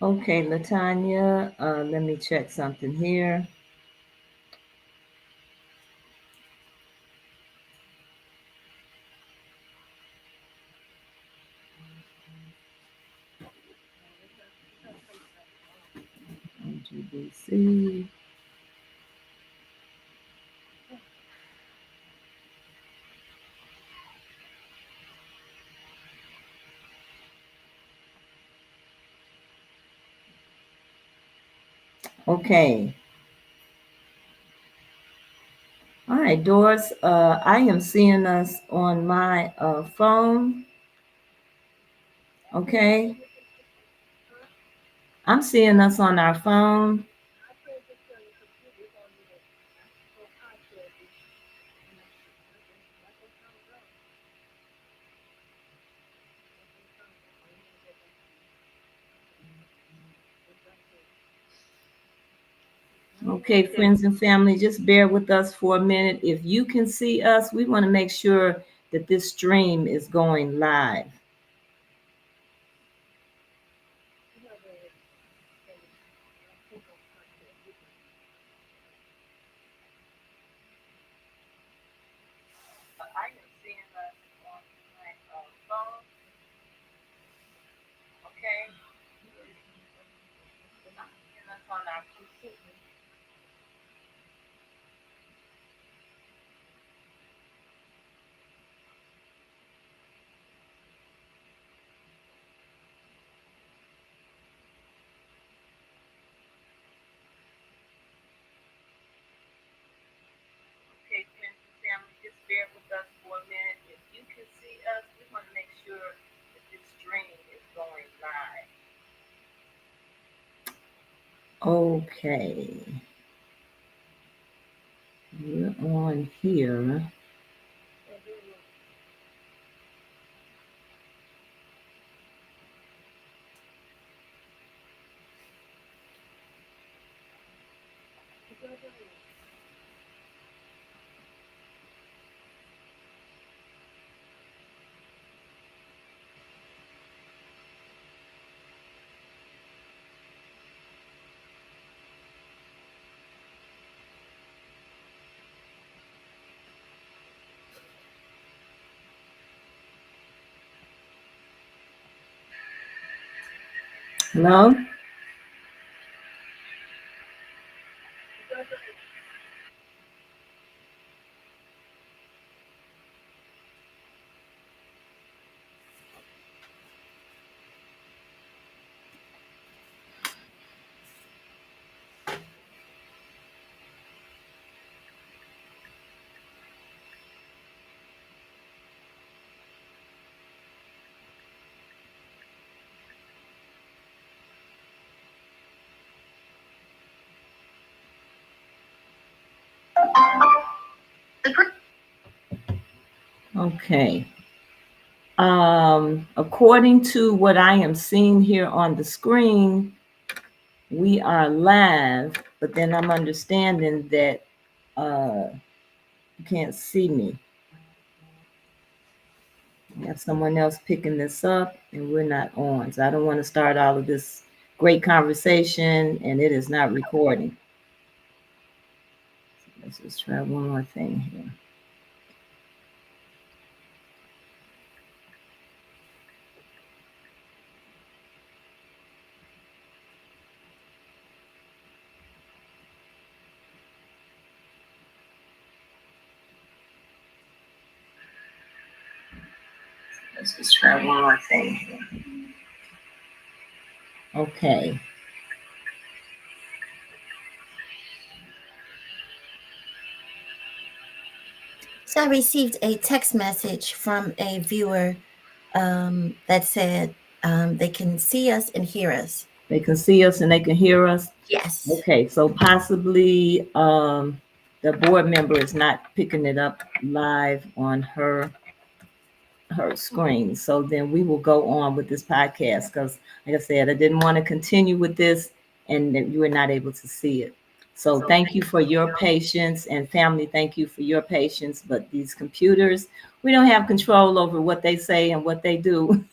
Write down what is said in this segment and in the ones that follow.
Okay, LaTanya, let me check something here. GBC. Okay. All right, Doris, I am seeing us on my phone. Okay. I'm seeing us on our phone. Okay, friends and family, just bear with us for a minute. If you can see us, we want to make sure that this stream is going live. I am seeing us on my phone. Okay. I'm seeing us on our computer. Okay, friends and family, just bear with us for a minute. If you can see us, we want to make sure that this stream is going live. Okay. We're on here. Hello? Okay. According to what I am seeing here on the screen, we are live, but then I'm understanding that you can't see me. We have someone else picking this up, and we're not on. So I don't want to start all of this great conversation, and it is not recording. So let's just try one more thing here. Let's just try one more thing here. Okay. So I received a text message from a viewer that said they can see us and hear us. They can see us and they can hear us. Yes. Okay, so possibly the board member is not picking it up live on her screen. So then we will go on with this podcast because, like I said, I didn't want to continue with this and that you were not able to see it. So thank you for your patience, and family, thank you for your patience. But these computers, we don't have control over what they say and what they do.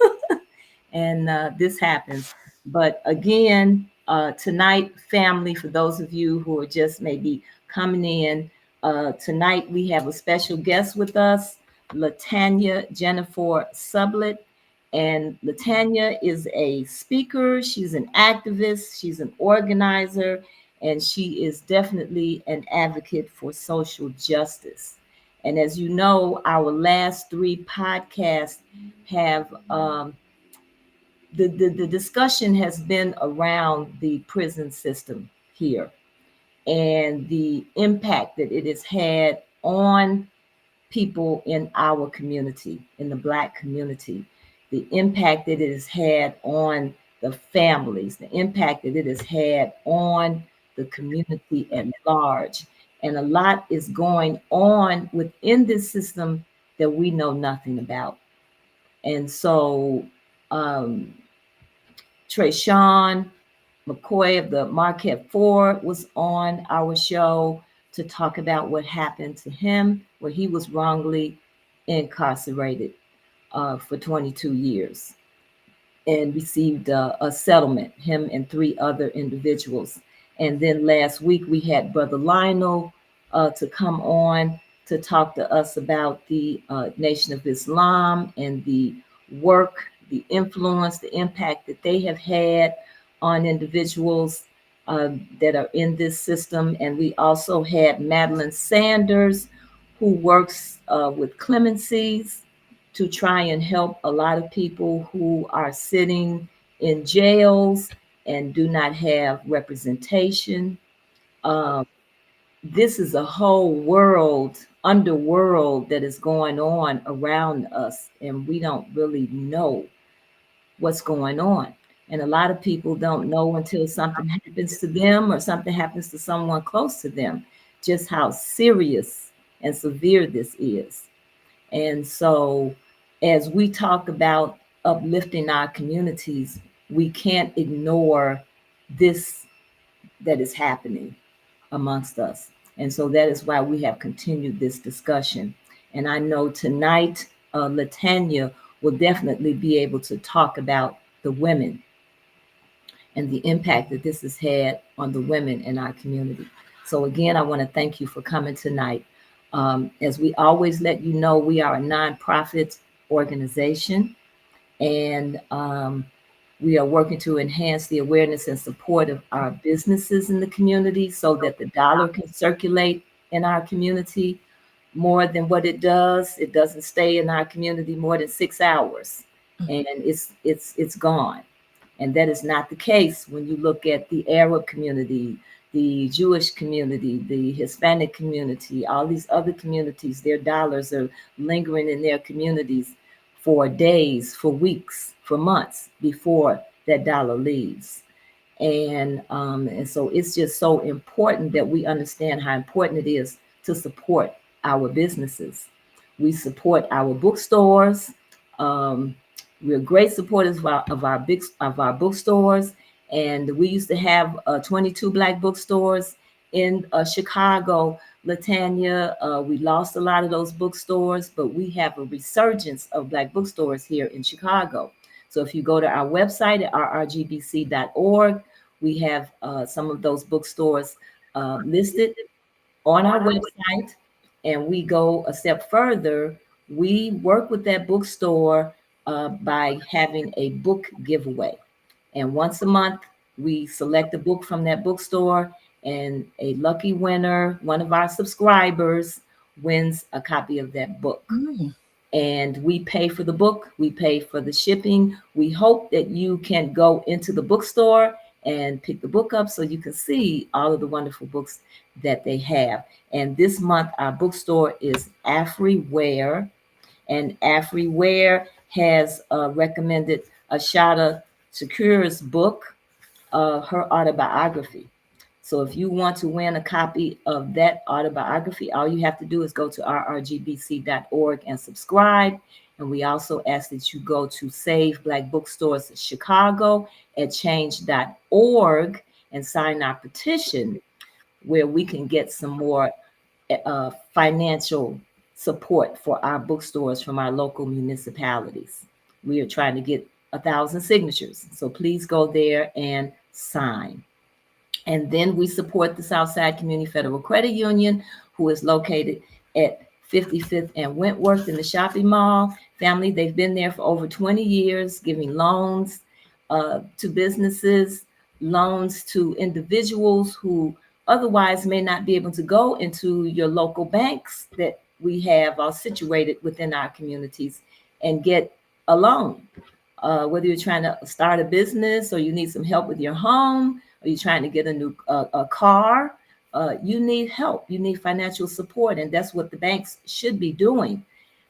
And this happens. But again, tonight, family, for those of you who are just maybe coming in, tonight we have a special guest with us, Tanya Jenifor-Sublett. And Tanya is a speaker, she's an activist, she's an organizer, and she is definitely an advocate for social justice. And as you know, our last three podcasts have the discussion has been around the prison system here and the impact that it has had on people in our community, in the Black community, the impact that it has had on the families, the impact that it has had on the community at large. And a lot is going on within this system that we know nothing about. And so, um, Trayshawn McCoy of the Marquette Four was on our show to talk about what happened to him, where he was wrongly incarcerated for 22 years and received a settlement, him and three other individuals. And then last week we had Brother Lionel to come on to talk to us about the Nation of Islam and the work, the influence, the impact that they have had on individuals that are in this system. And we also had Madeline Sanders, who works with clemencies to try and help a lot of people who are sitting in jails and do not have representation. Um, this is a whole world, underworld that is going on around us, and we don't really know what's going on. And a lot of people don't know until something happens to them or something happens to someone close to them, just how serious and severe this is. And so, as we talk about uplifting our communities, we can't ignore this that is happening amongst us. And so, that is why we have continued this discussion. And I know tonight, Latanya will definitely be able to talk about the women and the impact that this has had on the women in our community. So, again, I want to thank you for coming tonight. As we always let you know, we are a nonprofit organization, and we are working to enhance the awareness and support of our businesses in the community so that the dollar can circulate in our community more than what it does. It doesn't stay in our community more than 6 hours, and it's gone. And that is not the case when you look at the Arab community, the Jewish community, the Hispanic community, all these other communities. Their dollars are lingering in their communities for days, for weeks, for months before that dollar leaves. And so it's just so important that we understand how important it is to support our businesses. We support our bookstores. Um, we're great supporters of our bookstores, and we used to have 22 Black bookstores in Chicago. Latanya, we lost a lot of those bookstores, but we have a resurgence of Black bookstores here in Chicago. So if you go to our website at rrgbc.org, we have some of those bookstores listed on our website, and we go a step further. We work with that bookstore by having a book giveaway. And once a month, we select a book from that bookstore, and a lucky winner, one of our subscribers, wins a copy of that book. Mm. And we pay for the book, we pay for the shipping. We hope that you can go into the bookstore and pick the book up so you can see all of the wonderful books that they have. And this month, our bookstore is Afriware, and Afriware has recommended Ashada Shakur's book, her autobiography. So if you want to win a copy of that autobiography, all you have to do is go to rrgbc.org and subscribe. And we also ask that you go to Save Black Bookstores Chicago at change.org and sign our petition where we can get some more financial support for our bookstores from our local municipalities. We are trying to get 1,000 signatures. So please go there and sign. And then we support the Southside Community Federal Credit Union, who is located at 55th and Wentworth in the shopping mall. Family, they've been there for over 20 years, giving loans to businesses, loans to individuals who otherwise may not be able to go into your local banks that we have all situated within our communities and get a loan. Whether you're trying to start a business or you need some help with your home, or you're trying to get a new a car, you need help. You need financial support, and that's what the banks should be doing.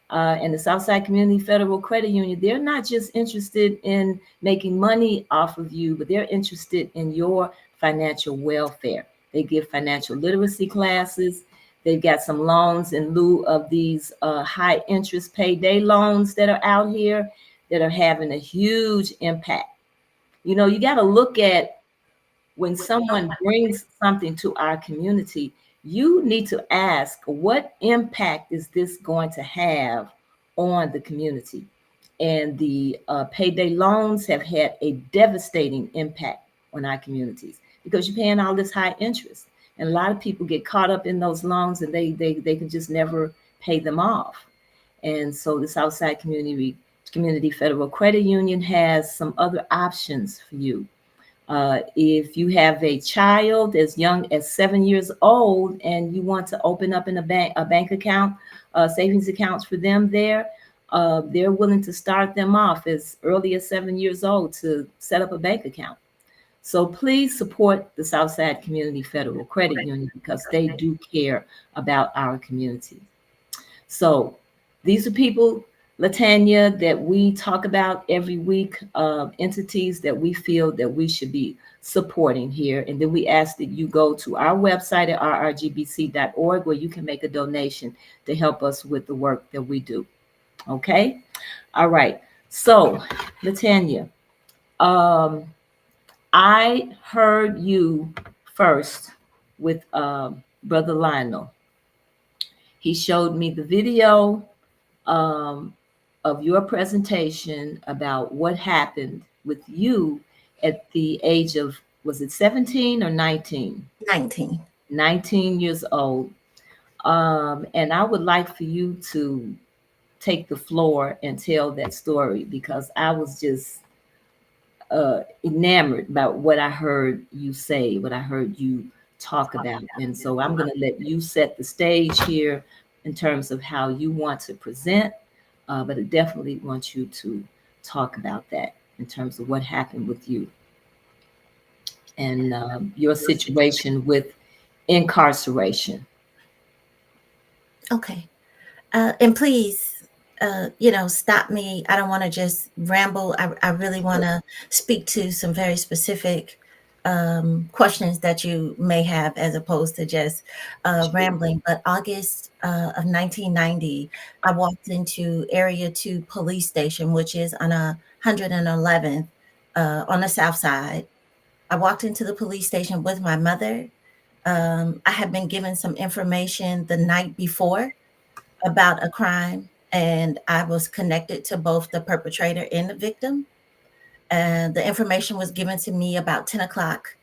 And the Southside Community Federal Credit Union, they're not just interested in making money off of you, but they're interested in your financial welfare. They give financial literacy classes. They've got some loans in lieu of these high interest payday loans that are out here that are having a huge impact. You know, you got to look at when someone brings something to our community, you need to ask, what impact is this going to have on the community? And the payday loans have had a devastating impact on our communities because you're paying all this high interest. And a lot of people get caught up in those loans and they can just never pay them off. And so the Southside Community Federal Credit Union has some other options for you. If you have a child as young as 7 years old and you want to open up in a bank account, savings accounts for them there, they're willing to start them off as early as 7 years old to set up a bank account. So please support the Southside Community Federal Credit Union because they do care about our community. So these are people, Latanya, that we talk about every week, entities that we feel that we should be supporting here. And then we ask that you go to our website at rrgbc.org where you can make a donation to help us with the work that we do. Okay? All right. So, Latanya, I heard you first with Brother Lionel. He showed me the video of your presentation about what happened with you at the age of, was it 17 or 19? 19. 19 years old. And I would like for you to take the floor and tell that story because I was just enamored about what I heard you say, what I heard you talk about. And so I'm going to let you set the stage here in terms of how you want to present, but I definitely want you to talk about that in terms of what happened with you and your situation with incarceration. Okay. And please, stop me. I don't want to just ramble. I really want to speak to some very specific questions that you may have as opposed to just rambling. But August of 1990, I walked into Area 2 Police Station, which is on 111th on the south side. I walked into the police station with my mother. I had been given some information the night before about a crime, and I was connected to both the perpetrator and the victim. And the information was given to me about 10 o'clock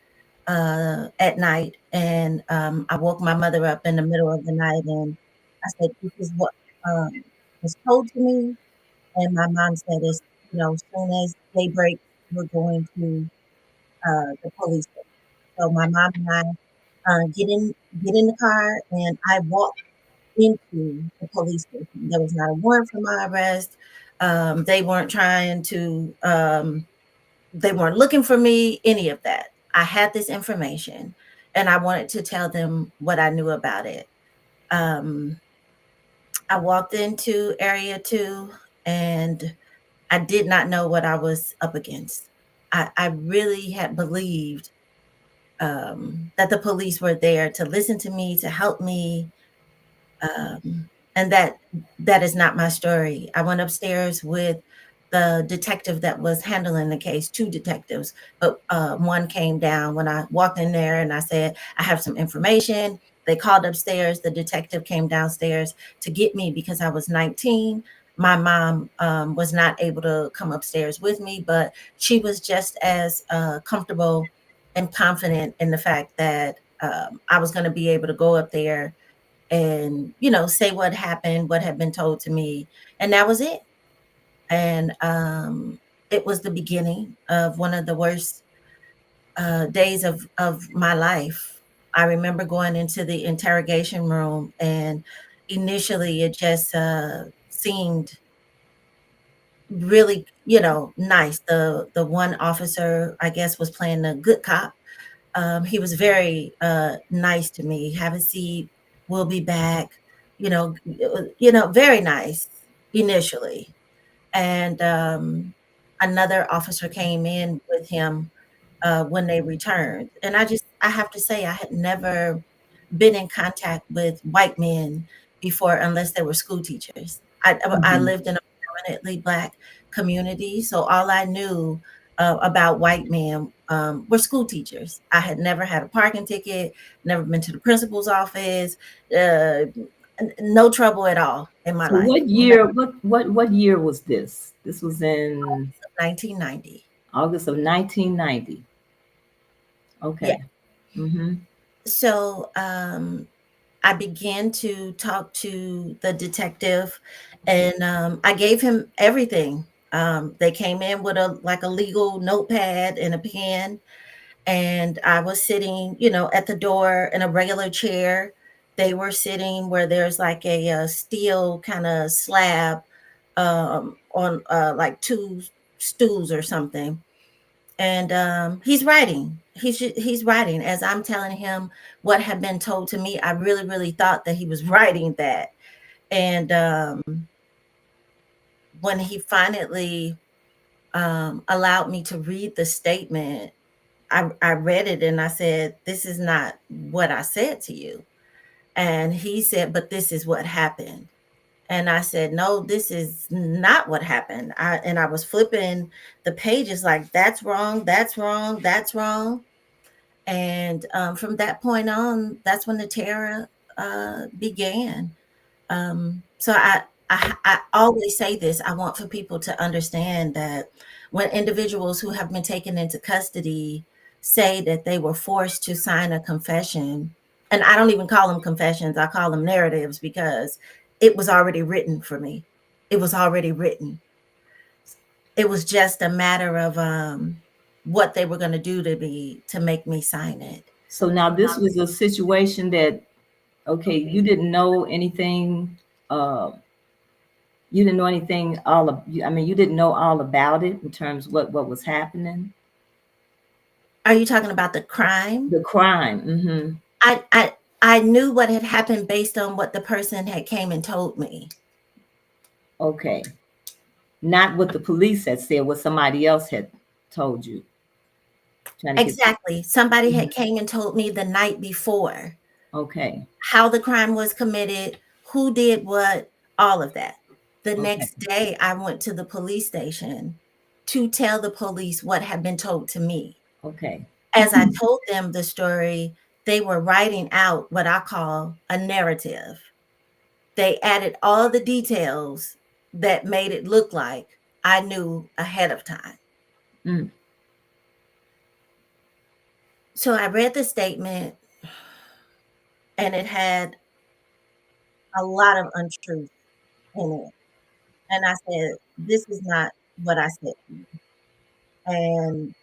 at night. And I woke my mother up in the middle of the night and I said, this is what was told to me. And my mom said, as soon as daybreak, we're going to the police station. So my mom and I get in the car, and I walked into the police station. There was not a warrant for my arrest. They weren't trying to, they weren't looking for me, any of that. I had this information and I wanted to tell them what I knew about it. I walked into Area 2 and I did not know what I was up against. I really had believed that the police were there to listen to me, to help me, and that is not my story. I went upstairs with the detective that was handling the case, two detectives, but one came down when I walked in there and I said, I have some information. They called upstairs. The detective came downstairs to get me because I was 19. My mom was not able to come upstairs with me, but she was just as comfortable and confident in the fact that I was going to be able to go up there and, say what happened, what had been told to me. And that was it. And it was the beginning of one of the worst days of my life. I remember going into the interrogation room, and initially it just seemed really, nice. The one officer, I guess, was playing the good cop. He was very nice to me. Have a seat. We'll be back. Very nice initially. And another officer came in with him when they returned. And I have to say, I had never been in contact with white men before unless they were school teachers. I Mhm. lived in a predominantly Black community, so all I knew about white men were school teachers. I had never had a parking ticket, never been to the principal's office, uh, no trouble at all in my So life. what year, what year was this? This was in 1990. August of 1990. Yeah. Okay. Mm-hmm. So I began to talk to the detective, and I gave him everything. They came in with a legal notepad and a pen, and I was sitting, at the door in a regular chair. They were sitting where there's like a steel kind of slab on like two stools or something. And he's writing. He's writing as I'm telling him what had been told to me. I really, really thought that he was writing that. And when he finally allowed me to read the statement, I read it and I said, "This is not what I said to you." And he said, "But this is what happened." And I said, "No, this is not what happened." And I was flipping the pages like, "That's wrong. That's wrong. That's wrong." And from that point on, that's when the terror began. So I always say this. I want for people to understand that when individuals who have been taken into custody say that they were forced to sign a confession, and I don't even call them confessions, I call them narratives because it was already written for me. It was already written. It was just a matter of what they were going to do to me to make me sign it. So now this was a situation that, okay, you didn't know anything, uh, you didn't know anything all of, I mean, you didn't know all about it in terms of what was happening, Are you talking about the crime? the crime. Mm-hmm. I knew what had happened based on what the person had came and told me. Okay. Not what the police had said, what somebody else had told you. Trying to get. Exactly. Somebody Mhm. had came and told me the night before Okay. how the crime was committed, who did what, all of that. The Okay. next day, I went to the police station to tell the police what had been told to me. Okay. As I told them the story, they were writing out what I call a narrative. They added all the details that made it look like I knew ahead of time. Mm. So I read the statement and it had a lot of untruth in it. And I said, "This is not what I said to you." And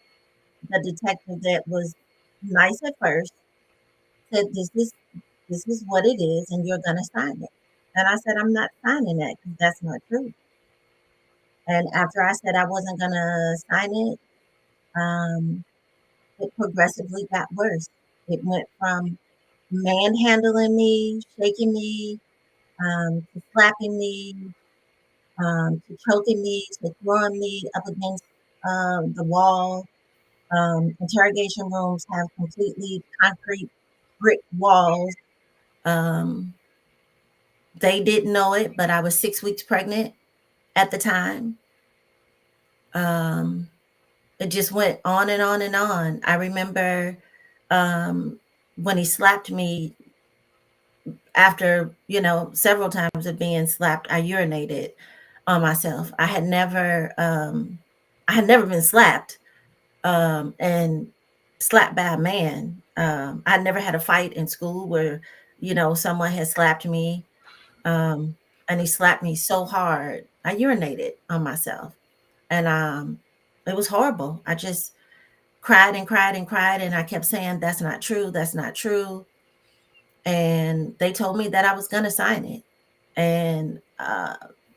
the detective that was nice at first said, "This is what it is, and you're gonna sign it." And I said, "I'm not signing that because that's not true." And after I said I wasn't gonna sign it, um, it progressively got worse. It went from manhandling me, shaking me, to slapping me, to choking me, to throwing me up against the wall. Interrogation rooms have completely concrete brick walls. Um, they didn't know it, but I was 6 weeks pregnant at the time. Um, it just went on and on and on. I remember um, when he slapped me after, several times of being slapped, I urinated on myself. I had never been slapped and slapped by a man. I never had a fight in school where, someone had slapped me. Um, and he slapped me so hard, I urinated on myself. And it was horrible. I just cried and cried and cried. And I kept saying, that's not true. That's not true. And they told me that I was going to sign it. And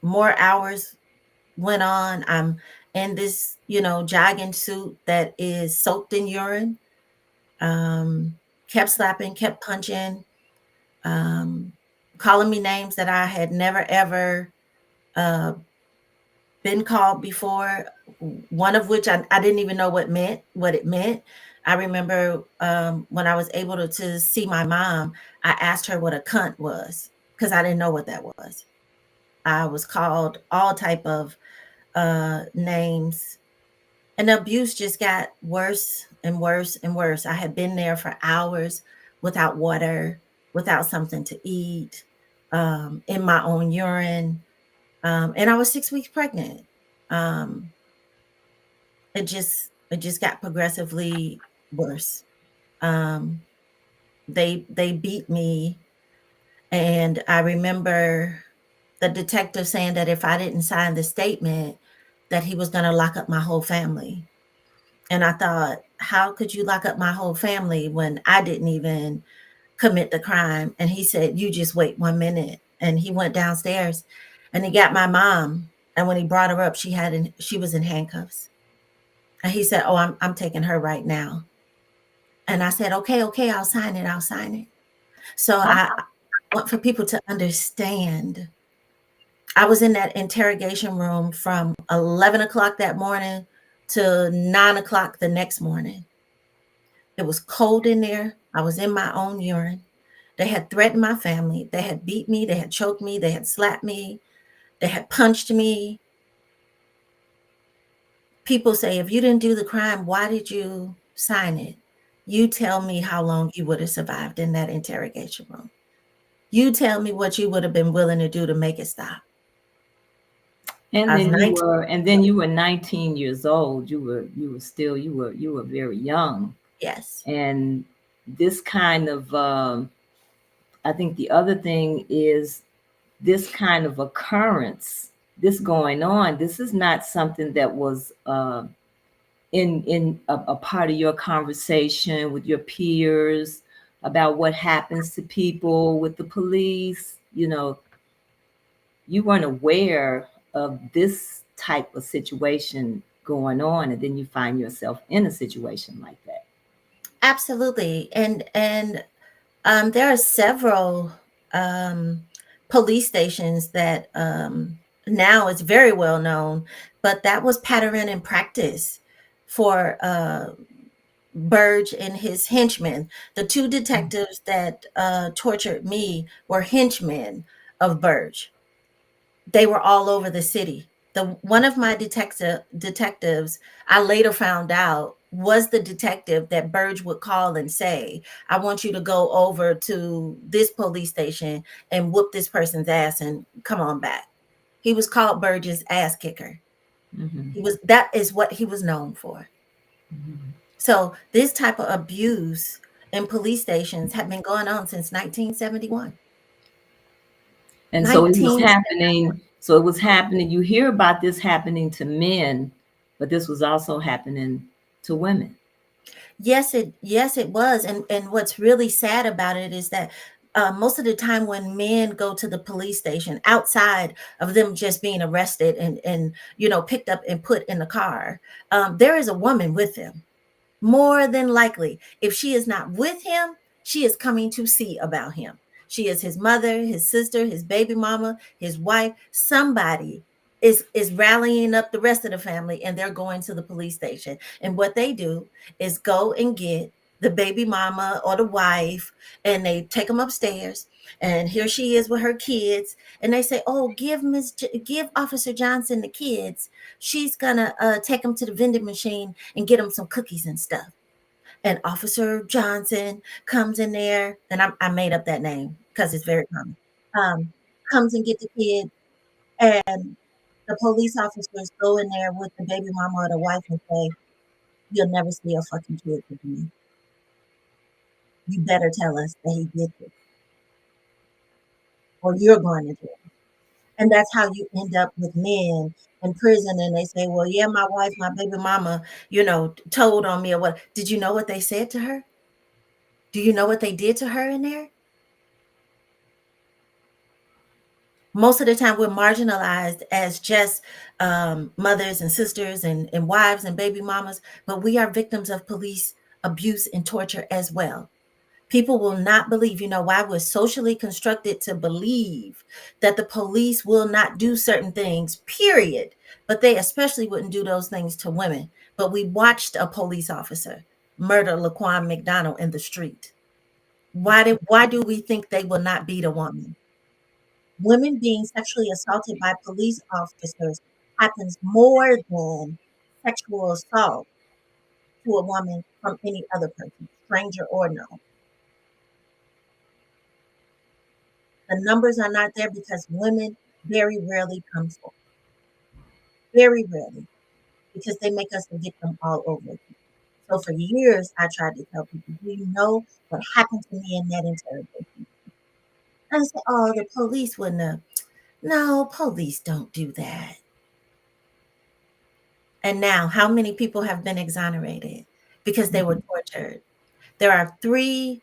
more hours went on. I'm in this, jogging suit that is soaked in urine. Kept slapping, kept punching, um, calling me names that I had never ever uh, been called before. One of which I didn't even know what it meant. I remember when I was able to see my mom, I asked her what a cunt was because I didn't know what that was. I was called all type of names, and the abuse just got worse and worse and worse. I had been there for hours without water, without something to eat, in my own urine, and I was 6 weeks pregnant. Um, it just got progressively worse. Um, they beat me, and I remember the detective saying that if I didn't sign the statement, that he was going to lock up my whole family. And I thought, how could you lock up my whole family when I didn't even commit the crime? And he said, you just wait 1 minute. And he went downstairs and he got my mom. And when he brought her up, she was in handcuffs. And he said, oh, I'm taking her right now. And I said, okay, I'll sign it. I'll sign it. So I want for people to understand. I was in that interrogation room from 11 o'clock that morning to 9 o'clock the next morning. It was cold in there. I was in my own urine. They had threatened my family. They had beat me. They had choked me. They had slapped me. They had punched me. People say, if you didn't do the crime, why did you sign it? You tell me how long you would have survived in that interrogation room. You tell me what you would have been willing to do to make it stop. And I was then 19. you were 19 years old. You were very young. Yes. And this kind of, I think the other thing is this kind of occurrence, this going on, this is not something that was in a part of your conversation with your peers about what happens to people with the police. You weren't aware of this type of situation going on, and then you find yourself in a situation like that. Absolutely. And there are several police stations that now it's very well known, but that was pattern and practice for Burge and his henchmen. The two detectives that tortured me were henchmen of Burge. They were all over the city. One of my detectives, I later found out, was the detective that Burge would call and say, I want you to go over to this police station and whoop this person's ass and come on back. He was called Burge's ass kicker. Mm-hmm. That is what he was known for. Mm-hmm. So this type of abuse in police stations have been going on since 1971. And so it was 19 happening. So it was happening. You hear about this happening to men, but this was also happening to women. Yes, it was. And what's really sad about it is that most of the time when men go to the police station, outside of them just being arrested and picked up and put in the car, there is a woman with them. More than likely, if she is not with him, she is coming to see about him. She is his mother, his sister, his baby mama, his wife, somebody is rallying up the rest of the family, and they're going to the police station. And what they do is go and get the baby mama or the wife, and they take them upstairs, and here she is with her kids, and they say, "Oh, give Officer Johnson the kids. She's gonna take them to the vending machine and get them some cookies and stuff." And Officer Johnson comes in there, and I made up that name because it's very common. Um, Comes and get the kid, and the police officers go in there with the baby mama or the wife and say, "You'll never see your fucking kids again. You better tell us that he did this, or you're going to jail." And that's how you end up with men in prison. And they say, "Well, yeah, my wife, my baby mama, told on me," or what. Did you know what they said to her? Do you know what they did to her in there? Most of the time, we're marginalized as just mothers and sisters and wives and baby mamas, but we are victims of police abuse and torture as well. People will not believe, why we're socially constructed to believe that the police will not do certain things, period. But they especially wouldn't do those things to women. But we watched a police officer murder Laquan McDonald in the street. Why do we think they will not beat a woman? Women being sexually assaulted by police officers happens more than sexual assault to a woman from any other person, stranger or no. The numbers are not there because women very rarely come forward. Very rarely, because they make us a victim all over again. So for years, I tried to tell people, "Do you know what happened to me in that interrogation?" And I said, "Oh, the police wouldn't have." No, police don't do that. And now, how many people have been exonerated because they were tortured? There are 3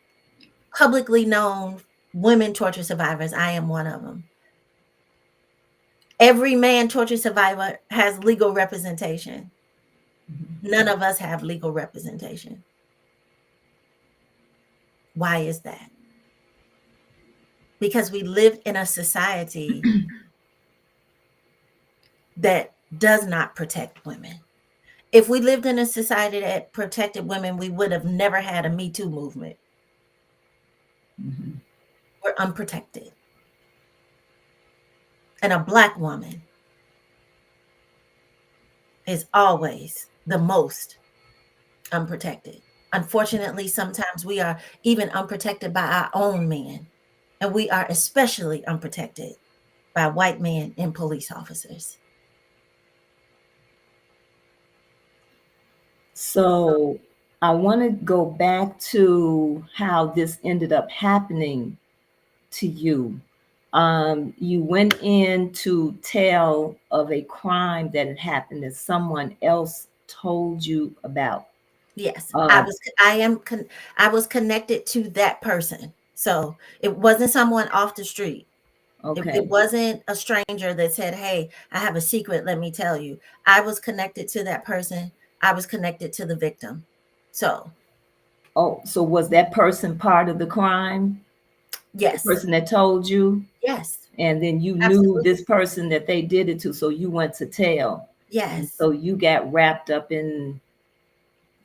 publicly known women torture survivors. I am one of them. Every man torture survivor has legal representation. None of us have legal representation. Why is that? Because we live in a society that does not protect women. If we lived in a society that protected women, we would have never had a Me Too movement. Mhm. We're unprotected. And a Black woman is always the most unprotected. Unfortunately, sometimes we are even unprotected by our own men. And we are especially unprotected by white men and police officers. So I want to go back to how this ended up happening to you. You went in to tell of a crime that had happened that someone else told you about. Yes, Uh, I was connected to that person. So it wasn't someone off the street. It okay. wasn't a stranger that said, "Hey, I have a secret, let me tell you." I was connected to that person. I was connected to the victim. So, Oh, so was that person part of the crime? The yes. person that told you? Yes. And then you knew Absolutely. this person that they did it to, so you went to tell. And Yes. so you got wrapped up in,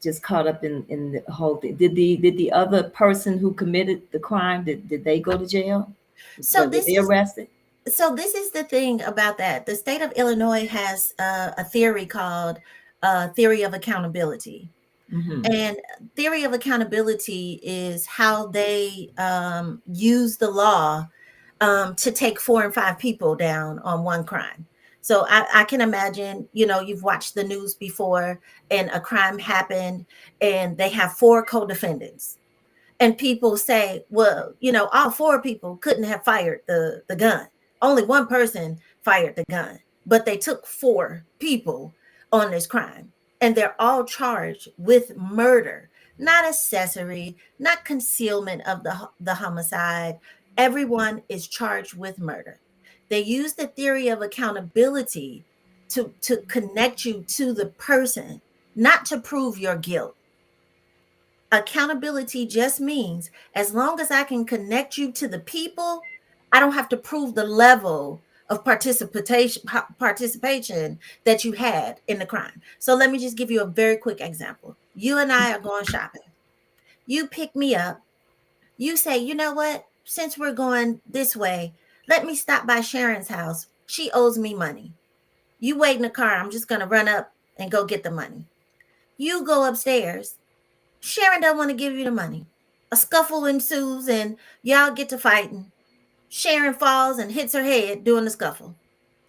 just caught up in the whole thing. Did the other person who committed the crime, did they go to jail? So Were this they is arrested? this is the thing about that. The state of Illinois has a theory called theory of accountability. Mm-hmm. And theory of accountability is how they use the law to take 4 and 5 people down on one crime. So I can imagine, you've watched the news before and a crime happened and they have 4 co-defendants. And people say, "Well, all 4 people couldn't have fired the gun. Only one person fired the gun, but they took 4 people on this crime, and they're all charged with murder, not accessory, not concealment of the homicide. Everyone is charged with murder." They use the theory of accountability to connect you to the person, not to prove your guilt. Accountability just means as long as I can connect you to the people, I don't have to prove the level of participation that you had in the crime. So let me just give you a very quick example. You and I are going shopping. You pick me up. You say, you know what? Since we're going this way, let me stop by Sharon's house. She owes me money. You wait in the car. I'm just going to run up and go get the money. You go upstairs. Sharon doesn't want to give you the money. A scuffle ensues and y'all get to fighting. Sharon falls and hits her head doing the scuffle.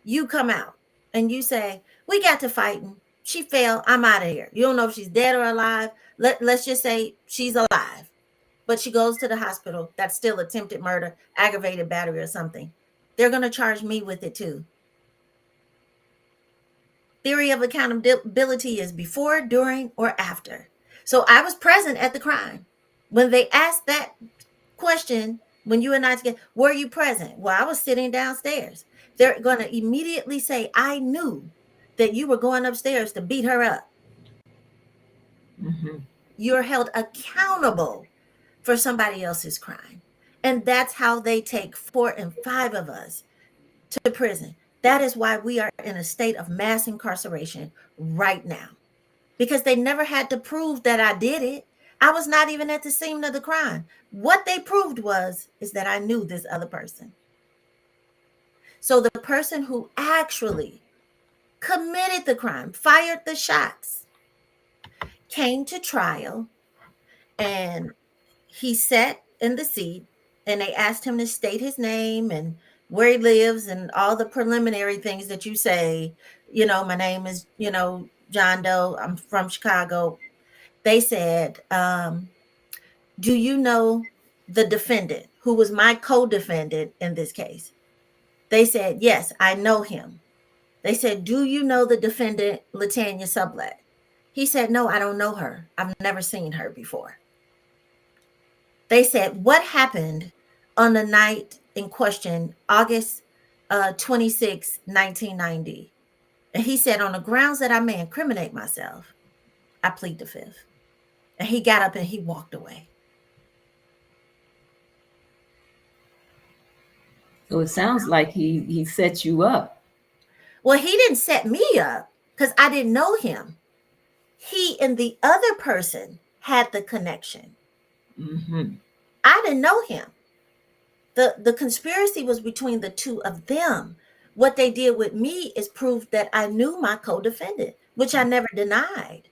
You come out and you say, we got to fighting. She fell. I'm out of here. You don't know if she's dead or alive. Let's just say she's alive, but she goes to the hospital. That's still attempted murder, aggravated battery or something. They're going to charge me with it too. Theory of accountability is before, during, or after. So I was present at the crime. When they asked that question, when you and I together, were you present? Well, I was sitting downstairs. They're going to immediately say, I knew that you were going upstairs to beat her up. Mm-hmm. You're held accountable for somebody else's crime. And that's how they take 4 and 5 of us to prison. That is why we are in a state of mass incarceration right now, because they never had to prove that I did it. I was not even at the scene of the crime. What they proved is that I knew this other person. So the person who actually committed the crime, fired the shots, came to trial, and he sat in the seat, and they asked him to state his name and where he lives and all the preliminary things that you say. My name is, John Doe. I'm from Chicago. They said, do you know the defendant who was my co-defendant in this case? They said, yes, I know him. They said, do you know the defendant, Tanya Jenifor-Sublett? He said, no, I don't know her. I've never seen her before. They said, what happened on the night in question, August 26, 1990? And he said, on the grounds that I may incriminate myself, I plead the fifth. And he got up and he walked away. So it sounds like he set you up. Well, he didn't set me up because I didn't know him. He and the other person had the connection. Mm-hmm. I didn't know him. The conspiracy was between the two of them. What they did with me is prove that I knew my co-defendant, which I never denied.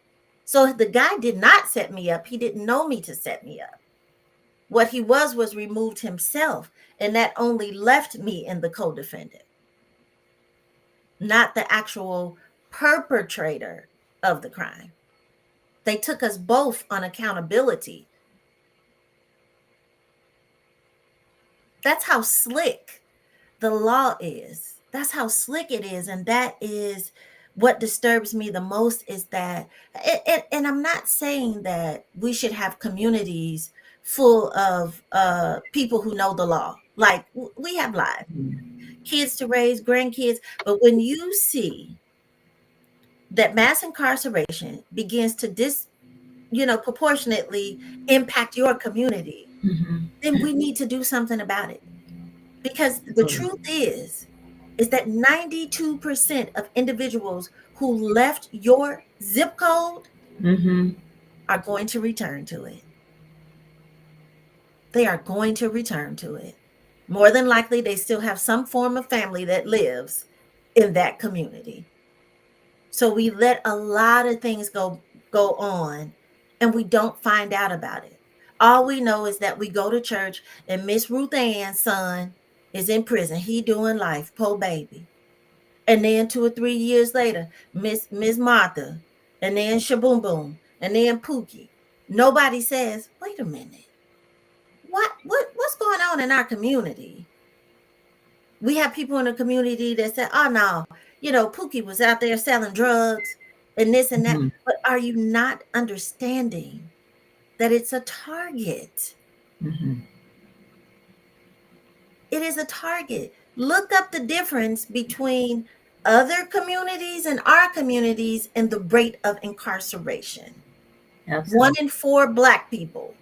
So the guy did not set me up. He didn't know me to set me up. What he was removed himself, and that only left me and the co-defendant, not the actual perpetrator of the crime. They took us both on accountability. That's how slick the law is. That's how slick it is. And that is what disturbs me the most, is that, and I'm not saying that we should have communities full of people who know the law. Like, we have lives, kids to raise, grandkids. But when you see that mass incarceration begins to proportionately impact your community, Mm-hmm. then we need to do something about it. Because the truth is that 92% of individuals who left your zip code Mm-hmm. are going to return to it. They are going to return to it. More than likely, they still have some form of family that lives in that community. So we let a lot of things go on, and we don't find out about it. All we know is that we go to church and Miss Ruth Ann's son is in prison. He doing life, poor baby. And then 2 or 3 years later, Miss Martha, and then Shaboom Boom, and then Pookie. Nobody says, wait a minute, what's going on in our community? We have people in the community that say, oh no, Pookie was out there selling drugs and this and that. Mm-hmm. But are you not understanding that it's a target? Mm-hmm. It is a target. Look up the difference between other communities and our communities and the rate of incarceration. Absolutely. 1 in 4 Black people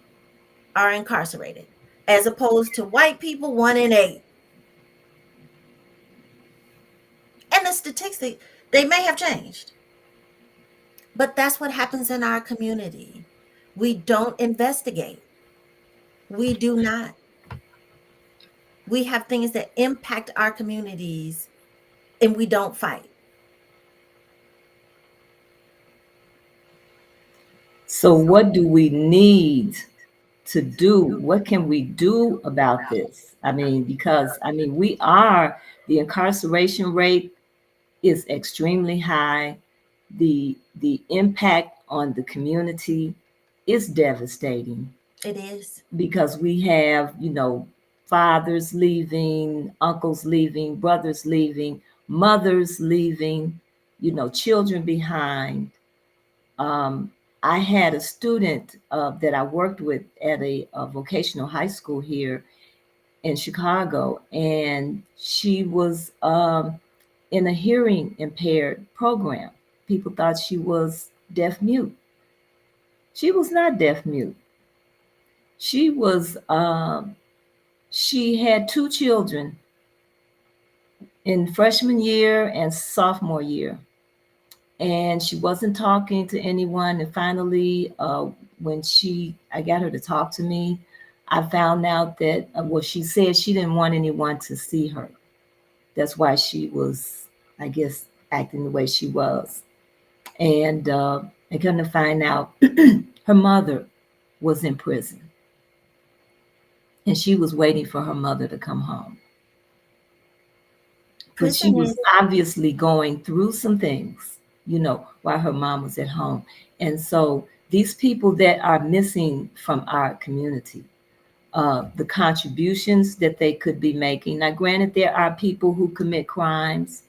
are incarcerated, as opposed to white people, 1 in 8. statistic, they may have changed. But that's what happens in our community. We don't investigate. We do not. We have things that impact our communities and we don't fight. So what do we need to do? What can we do about this? I mean, because I mean, the incarceration rate is extremely high. The impact on the community is devastating It is. because we have, fathers leaving, uncles leaving, brothers leaving, mothers leaving, children behind. Um, I had a student that I worked with at a vocational high school here in Chicago, and she was in a hearing impaired program. People thought she was deaf mute. She was not deaf mute. She was she had two children in freshman year and sophomore year, and she wasn't talking to anyone. And finally, when I got her to talk to me, I found out that well, she said she didn't want anyone to see her. That's why she was, I guess, acting the way she was. And I come to find out her mother was in prison, and she was waiting for her mother to come home. But she Prison was is, obviously going through some things, while her mom was at home. And so these people that are missing from our community, the contributions that they could be making. Now, granted, there are people who commit crimes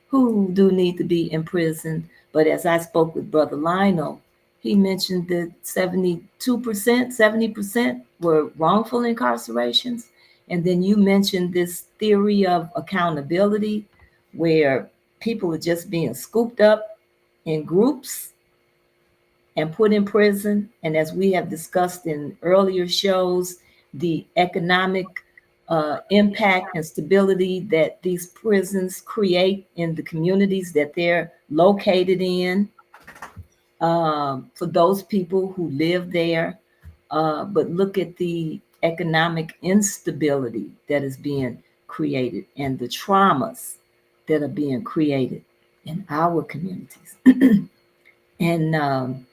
who do need to be imprisoned. But as I spoke with Brother Lionel, he mentioned that 72%, 70% were wrongful incarcerations. And then you mentioned this theory of accountability where people are just being scooped up in groups and put in prison. And as we have discussed in earlier shows, the economic impact and stability that these prisons create in the communities that they're located in, for those people who live there. But look at the economic instability that is being created and the traumas that are being created in our communities. And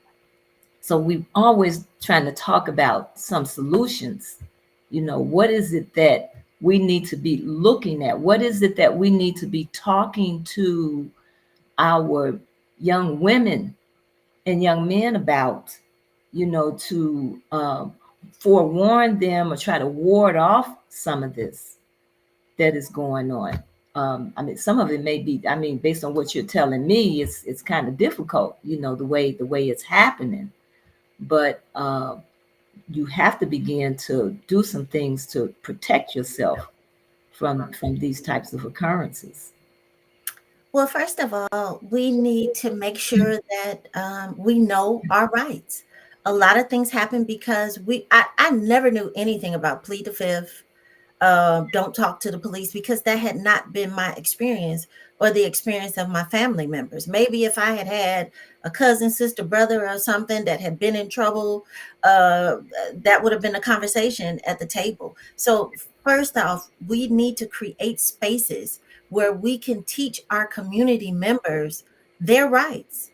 so we've always trying to talk about some solutions. What is it that we need to be looking at? What is it that we need to be talking to our young women and young men about, to forewarn them or try to ward off some of this that is going on. I mean, some of it may be, I mean, based on what you're telling me, it's kind of difficult, the way it's happening. But you have to begin to do some things to protect yourself from these types of occurrences. well, first of all, we need to make sure that we know our rights. A lot of things happen because I never knew anything about plead the fifth, don't talk to the police, because that had not been my experience or the experience of my family members. Maybe if I had had a cousin, sister, brother, or something that had been in trouble, that would have been a conversation at the table. So, first off, we need to create spaces where we can teach our community members their rights.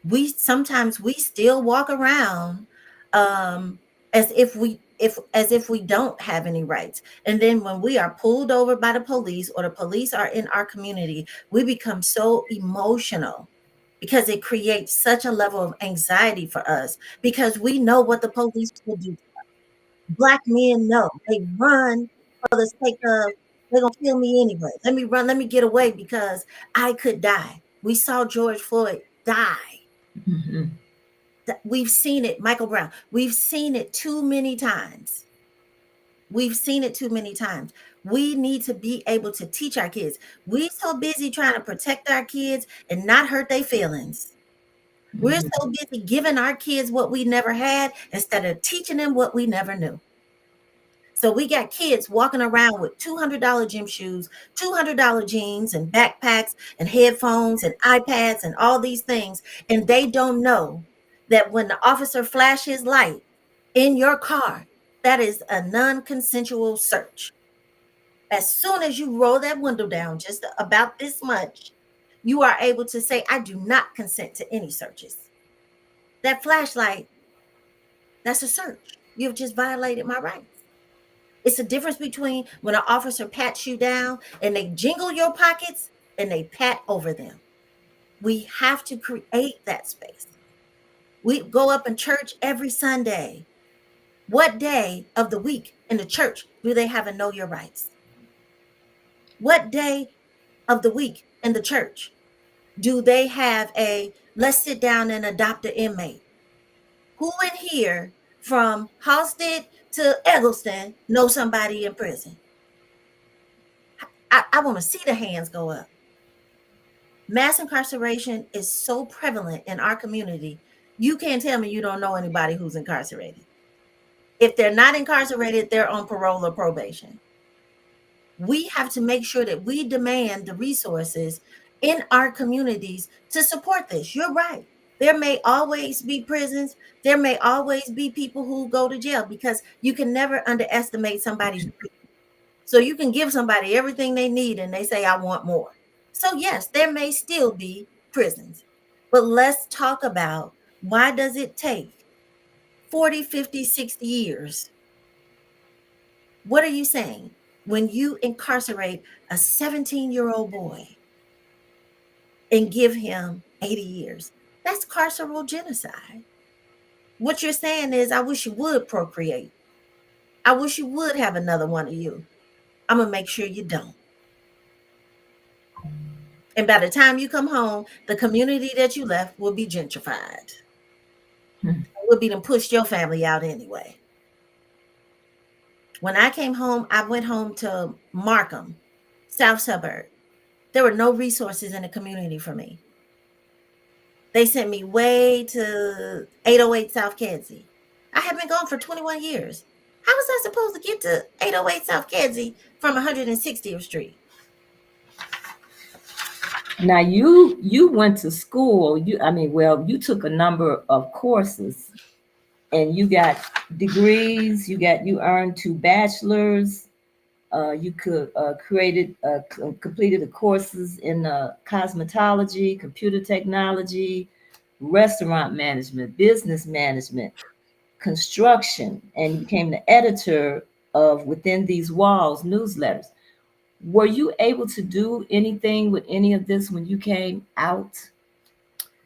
We sometimes we still walk around um as if we don't have any rights, and then when we are pulled over by the police or the police are in our community, we become so emotional because it creates such a level of anxiety for us, because we know what the police will do. Black men know they run for the sake of, they're gonna kill me anyway, let me run, let me get away because I could die. We saw George Floyd die. Mhm. We've seen it, Michael Brown. We've seen it too many times. We've seen it too many times. We need to be able to teach our kids. We so busy trying to protect our kids and not hurt their feelings. We're Mhm. so busy giving our kids what we never had instead of teaching them what we never knew. So we got kids walking around with $200 gym shoes, $200 jeans and backpacks and headphones and iPads and all these things. And they don't know that when the officer flashes light in your car, that is a non-consensual search. As soon as you roll that window down just about this much, you are able to say, I do not consent to any searches. That flashlight, that's a search. You've just violated my rights. It's a difference between when an officer pats you down and they jingle your pockets and they pat over them. We have to create that space. We go up in church every Sunday. What day of the week in the church do they have a know your rights? What day of the week in the church do they have a let's sit down and adopt an inmate? Who in here from Halstead to Eggleston know somebody in prison? I want to see the hands go up. Mass incarceration is so prevalent in our community. You can't tell me you don't know anybody who's incarcerated. If they're not incarcerated, they're on parole or probation. We have to make sure that we demand the resources in our communities to support this. You're right. There may always be prisons. There may always be people who go to jail because you can never underestimate somebody's dream. So you can give somebody everything they need and they say, I want more. So yes, there may still be prisons, but let's talk about why does it take 40, 50, 60 years? What are you saying when you incarcerate a 17-year-old boy and give him 80 years? That's carceral genocide. What you're saying is, I wish you would procreate. I wish you would have another one of you. I'm going to make sure you don't. And by the time you come home, the community that you left will be gentrified. Will be them pushed your family out anyway. When I came home, I went home to Markham, South Suburb. There were no resources in the community for me. They sent me way to 808 South Kedzie. I had been gone for 21 years. How was I supposed to get to 808 South Kedzie from 160th Street? Now you went to school. You took a number of courses, and you got degrees. You earned 2 bachelors. You completed the courses in cosmetology, computer technology, restaurant management, business management, construction, and you became the editor of Within These Walls newsletters. Were you able to do anything with any of this when you came out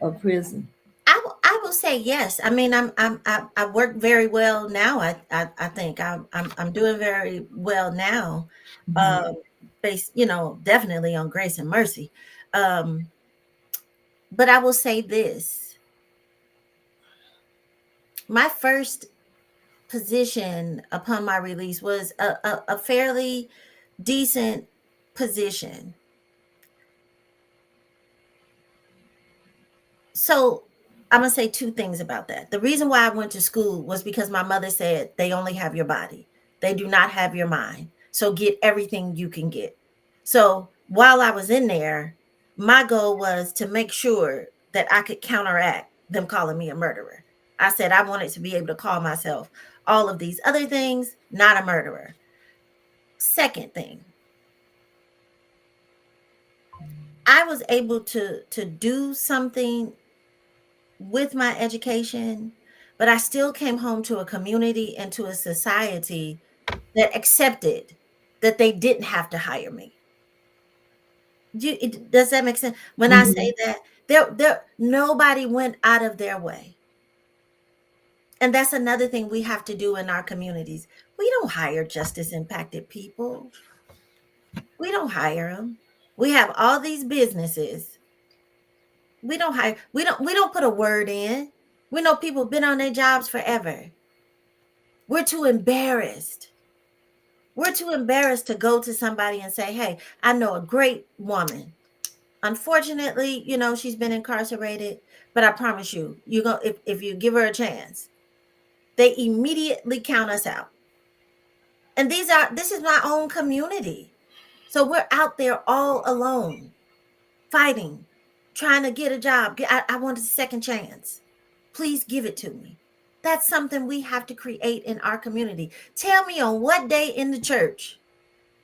of prison? I will say yes. I mean, I work very well now. I think I'm doing very well now. Mhm. Based, definitely on grace and mercy. But I will say this: my first position upon my release was a fairly decent position. So I'm going to say 2 things about that. The reason why I went to school was because my mother said they only have your body. They do not have your mind. So get everything you can get. So while I was in there, my goal was to make sure that I could counteract them calling me a murderer. I said I wanted to be able to call myself all of these other things, not a murderer. Second thing, I was able to do something with my education, but I still came home to a community and to a society that accepted that they didn't have to hire me. Does that make sense? When I say Mhm. that, there nobody went out of their way. And that's another thing we have to do in our communities. We don't hire justice impacted people. We don't hire them. We have all these businesses. We don't put a word in. We know people have been on their jobs forever. We're too embarrassed. We're too embarrassed to go to somebody and say, hey, I know a great woman. Unfortunately, she's been incarcerated, but I promise you, if you give her a chance, they immediately count us out. And this is my own community. So we're out there all alone, fighting, trying to get a job. I want a second chance. Please give it to me. That's something we have to create in our community. Tell me on what day in the church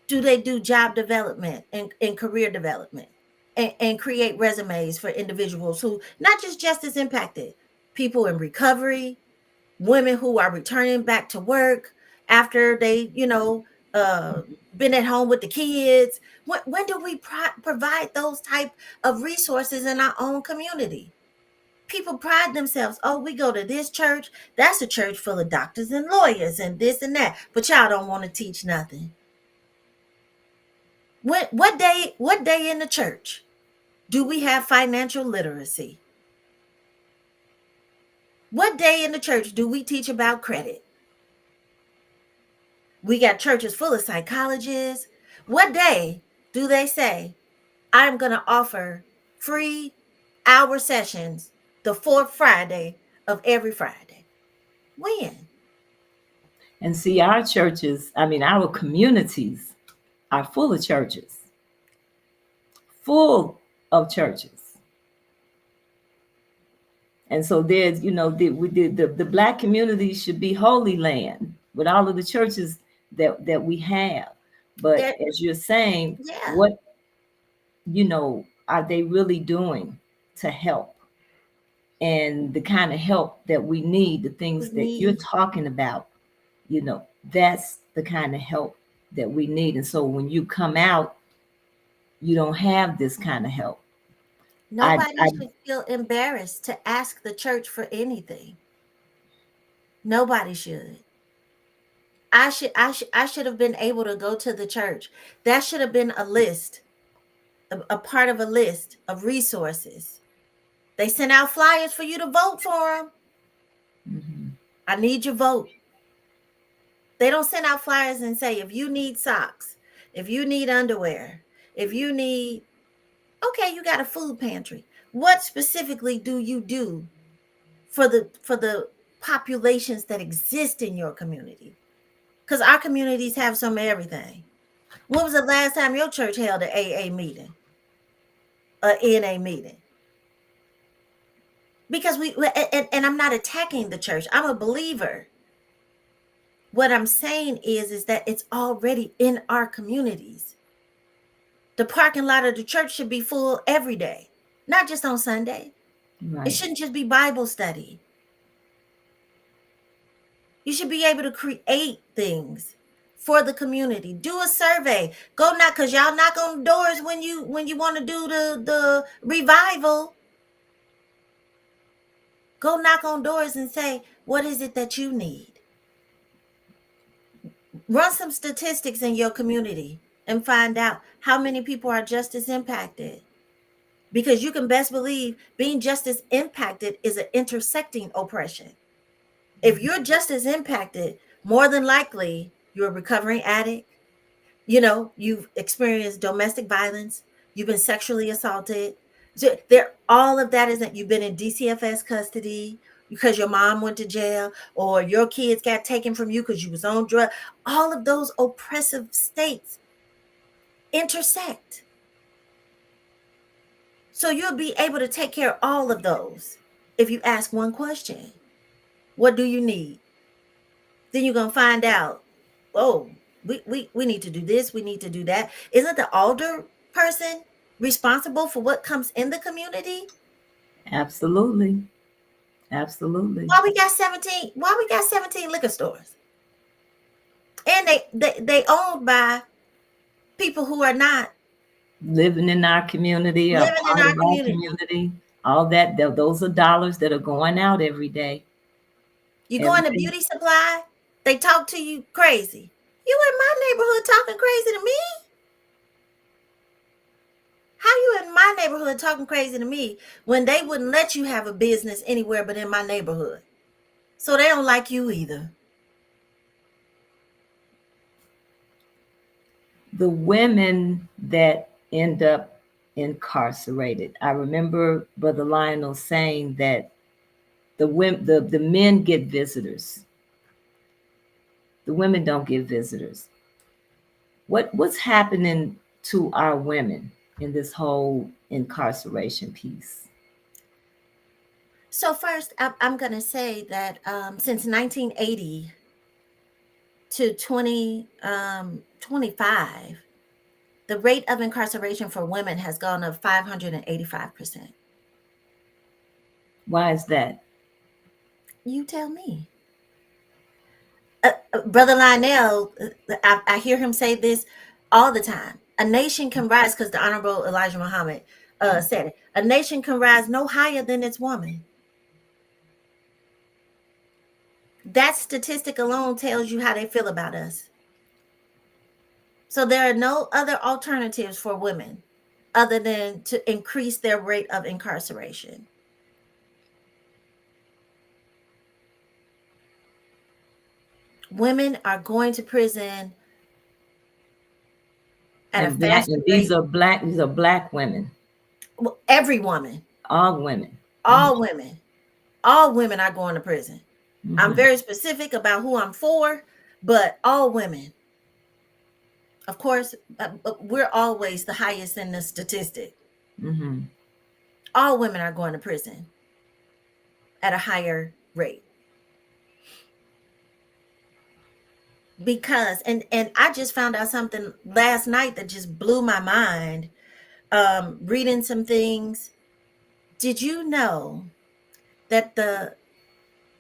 do they do job development and career development and create resumes for individuals who not just justice impacted, people in recovery, women who are returning back to work after they, uh, been at home with the kids. When do we provide those type of resources in our own community? People pride themselves. Oh, we go to this church. That's a church full of doctors and lawyers and this and that. But y'all don't want to teach nothing. What day in the church do we have financial literacy? What day in the church do we teach about credit? We got churches full of psychologists. What day do they say, I'm going to offer free hour sessions the fourth Friday of every Friday? When? And see, our churches, I mean, our communities are full of churches, full of churches. And so there's, the Black community should be Holy Land with all of the churches that we have. But as you're saying, Yeah. what, are they really doing to help? And the kind of help that we need, the things that you're talking about, that's the kind of help that we need. And so when you come out, you don't have this kind of help. Nobody should feel embarrassed to ask the church for anything. Nobody should. I should have been able to go to the church. That should have been a list, a part of a list of resources. They sent out flyers for you to vote for them. Mm-hmm. I need your vote. They don't send out flyers and say, if you need socks, if you need underwear, if you need, okay, you got a food pantry. What specifically do you do for the populations that exist in your community? Because our communities have some of everything. When was the last time your church held an AA meeting? An NA meeting? Because and I'm not attacking the church. I'm a believer. What I'm saying is that it's already in our communities. The parking lot of the church should be full every day, not just on Sunday. Right. It shouldn't just be Bible study. You should be able to create things for the community. Do a survey. Go knock, because y'all knock on doors when you want to do the revival. Go knock on doors and say, what is it that you need? Run some statistics in your community and find out how many people are justice impacted. Because you can best believe being justice impacted is an intersecting oppression. If you're justice impacted, more than likely you're a recovering addict. You've experienced domestic violence. You've been sexually assaulted. So all of that isn't, you've been in DCFS custody because your mom went to jail, or your kids got taken from you because you was on drugs. All of those oppressive states intersect. So you'll be able to take care of all of those if you ask one question. What do you need? Then you're going to find out, oh, we need to do this. We need to do that. Isn't the older person responsible for what comes in the community? Absolutely. Absolutely. Why we got 17 liquor stores? And they owned by people who are not living in our community, living in our community. All that, those are dollars that are going out every day. You go in a beauty supply, they talk to you crazy. You in my neighborhood talking crazy to me? How you in my neighborhood talking crazy to me when they wouldn't let you have a business anywhere but in my neighborhood? So they don't like you either. The women that end up incarcerated, I remember Brother Lionel saying that the men get visitors. The women don't get visitors. What's happening to our women in this whole incarceration piece? So first, I'm going to say that since 1980 to 2025, the rate of incarceration for women has gone up 585%. Why is that? You tell me. Brother Lionel, I hear him say this all the time. A nation can rise, because the Honorable Elijah Muhammad said it. A nation can rise no higher than its woman. That statistic alone tells you how they feel about us. So there are no other alternatives for women other than to increase their rate of incarceration. Women are going to prison at a And black, faster and rate. these are black women, Well, every woman, all women. all women, all women are going to prison. I'm Mm-hmm. very specific about who I'm for, but all women. Of course, we're always the highest in the statistic. Mm-hmm. All women are going to prison at a higher rate. Because and I just found out something last night that just blew my mind. Reading some things. Did you know that the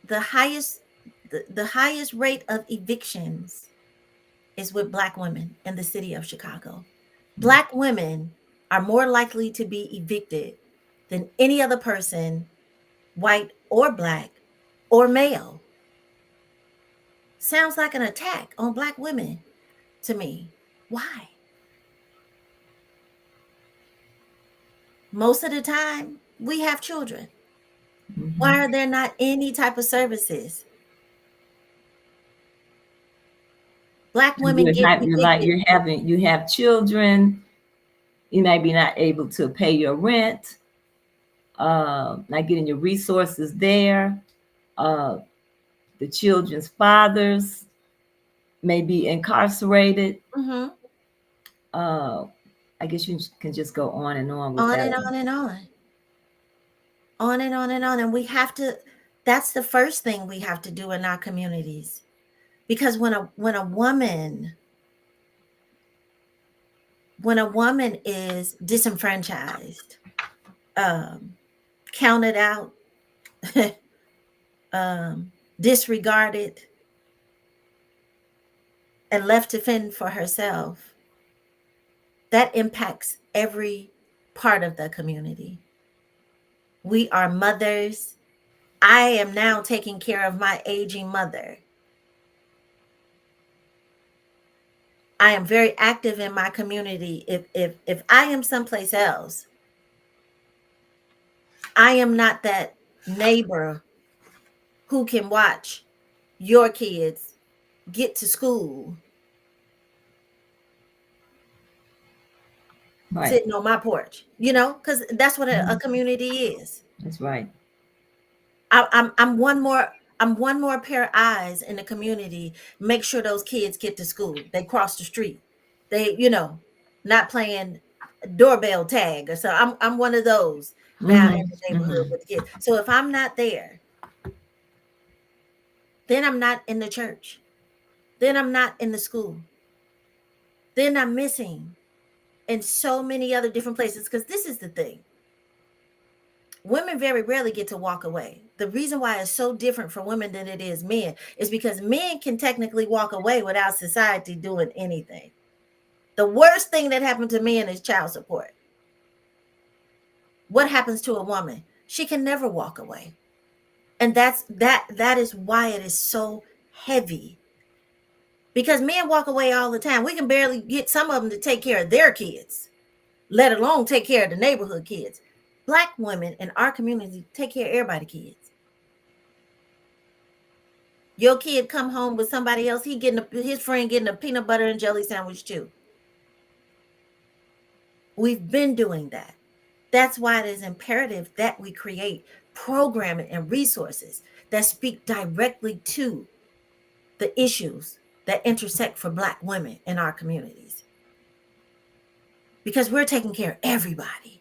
highest the highest rate of evictions is with Black women in the city of Chicago? Black women are more likely to be evicted than any other person, white or Black or male. Sounds like an attack on Black women to me. Why? Most of the time, we have children. Mm-hmm. Why are there not any type of services? Black women get You're like evicted. you have children. You may be not able to pay your rent, not getting your resources there. Uh, the children's fathers may be incarcerated. Mhm. Uh, I guess you can just go on and on with On that and one. on and on. On and on and on. And we have to, that's the first thing we have to do in our communities. Because when a woman is disenfranchised, um, counted out, disregarded, and left to fend for herself, that impacts every part of the community. We are mothers. I am now taking care of my aging mother. I am very active in my community. If I am someplace else, I am not that neighbor who can watch your kids get to school Right. sitting on my porch, because that's what a Mhm. community is. That's right. I'm one more pair of eyes in the community. Make sure those kids get to school. They cross the street. They, not playing doorbell tag or so. I'm one of those now in the Mm-hmm. neighborhood Mm-hmm. with the kids. So if I'm not there, then I'm not in the church. Then I'm not in the school. Then I'm missing in so many other different places. Because this is the thing. Women very rarely get to walk away. The reason why it's so different for women than it is men is because men can technically walk away without society doing anything. The worst thing that happened to men is child support. What happens to a woman? She can never walk away. And that is why it is so heavy. Because men walk away all the time. We can barely get some of them to take care of their kids, let alone take care of the neighborhood kids. Black women in our community take care of everybody's kids. Your kid come home with somebody else, his friend getting a peanut butter and jelly sandwich too. We've been doing that. That's why it is imperative that we create programming and resources that speak directly to the issues that intersect for Black women in our communities, because we're taking care of everybody.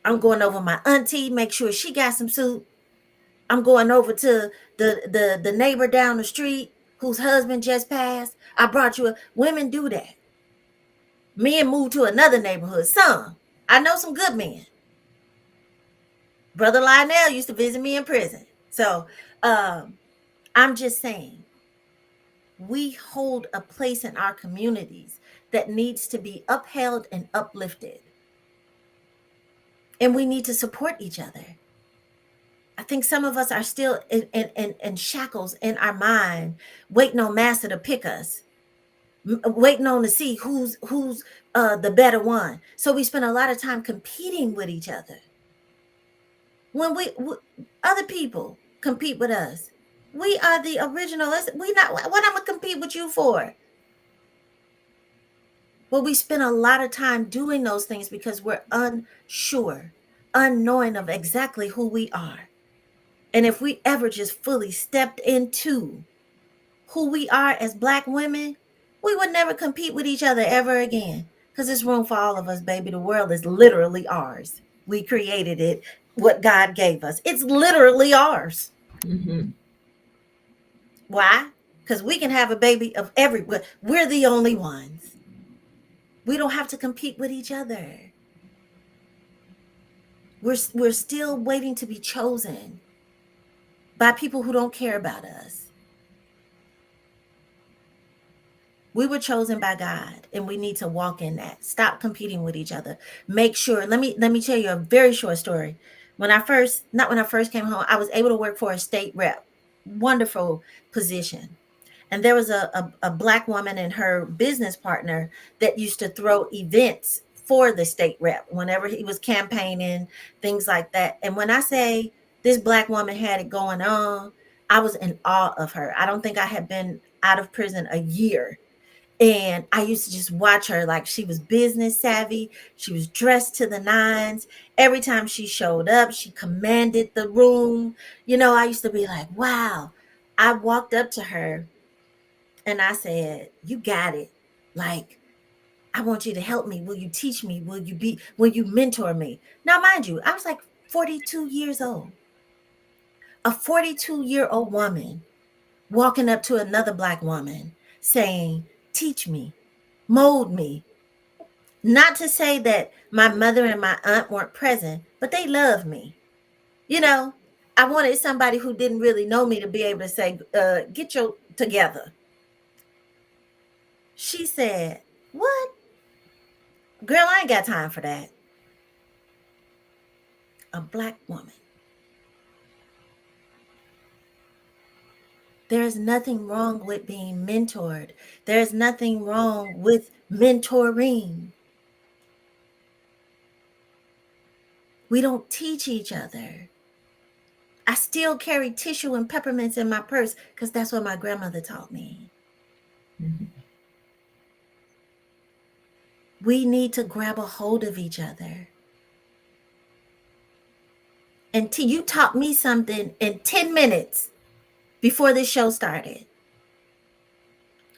I'm going over my auntie, make sure she got some soup. I'm going over to the neighbor down the street whose husband just passed. I brought you a women do that. Men move to another neighborhood. Some. I know some good men. Brother Lionel used to visit me in prison. So I'm just saying, we hold a place in our communities that needs to be upheld and uplifted. And we need to support each other. I think some of us are still in shackles in our mind, waiting on Master to pick us, waiting on to see who's the better one. So we spend a lot of time competing with each other. When other people compete with us, we are the original. We not what I'm gonna compete with you for. Well, we spend a lot of time doing those things because we're unsure, unknowing of exactly who we are. And if we ever just fully stepped into who we are as Black women, we would never compete with each other ever again. Because there's room for all of us, baby. The world is literally ours. We created it, what God gave us. It's literally ours. Mm-hmm. Why? Because we can have a baby of everywhere. We're the only ones. We don't have to compete with each other. We're still waiting to be chosen by people who don't care about us. We were chosen by God, and we need to walk in that. Stop competing with each other. Make sure. Let me tell you a very short story. When I first came home, I was able to work for a state rep. Wonderful position. And there was a Black woman and her business partner that used to throw events for the state rep whenever he was campaigning, things like that. And when I say this Black woman had it going on, I was in awe of her. I don't think I had been out of prison a year. And I used to just watch her like she was business savvy. She was dressed to the nines. Every time she showed up, she commanded the room. I used to be like, wow. I walked up to her and I said, you got it. Like, I want you to help me. Will you teach me? Will you mentor me? Now, mind you, I was like 42 years old. A 42-year-old woman walking up to another Black woman saying, teach me, mold me. Not to say that my mother and my aunt weren't present, but they loved me. I wanted somebody who didn't really know me to be able to say, get your together. She said, what? Girl, I ain't got time for that. A Black woman. There is nothing wrong with being mentored. There is nothing wrong with mentoring. We don't teach each other. I still carry tissue and peppermints in my purse because that's what my grandmother taught me. Mm-hmm. We need to grab a hold of each other. And you taught me something in 10 minutes before this show started.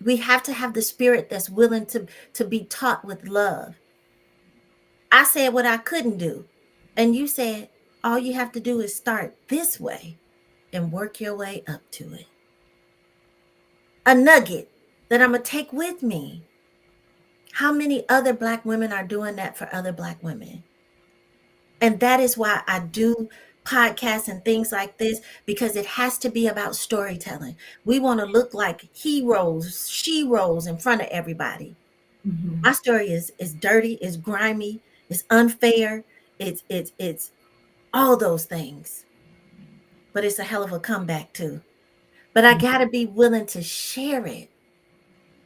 We have to have the spirit that's willing to be taught with love. I said what I couldn't do. And you said, all you have to do is start this way and work your way up to it. A nugget that I'm going to take with me. How many other Black women are doing that for other Black women? And that is why I do podcasts and things like this, because it has to be about storytelling. We want to look like heroes, she-ros in front of everybody. Mm-hmm. My story is dirty, it's grimy, it's unfair, it's all those things. But it's a hell of a comeback too. But I got to be willing to share it.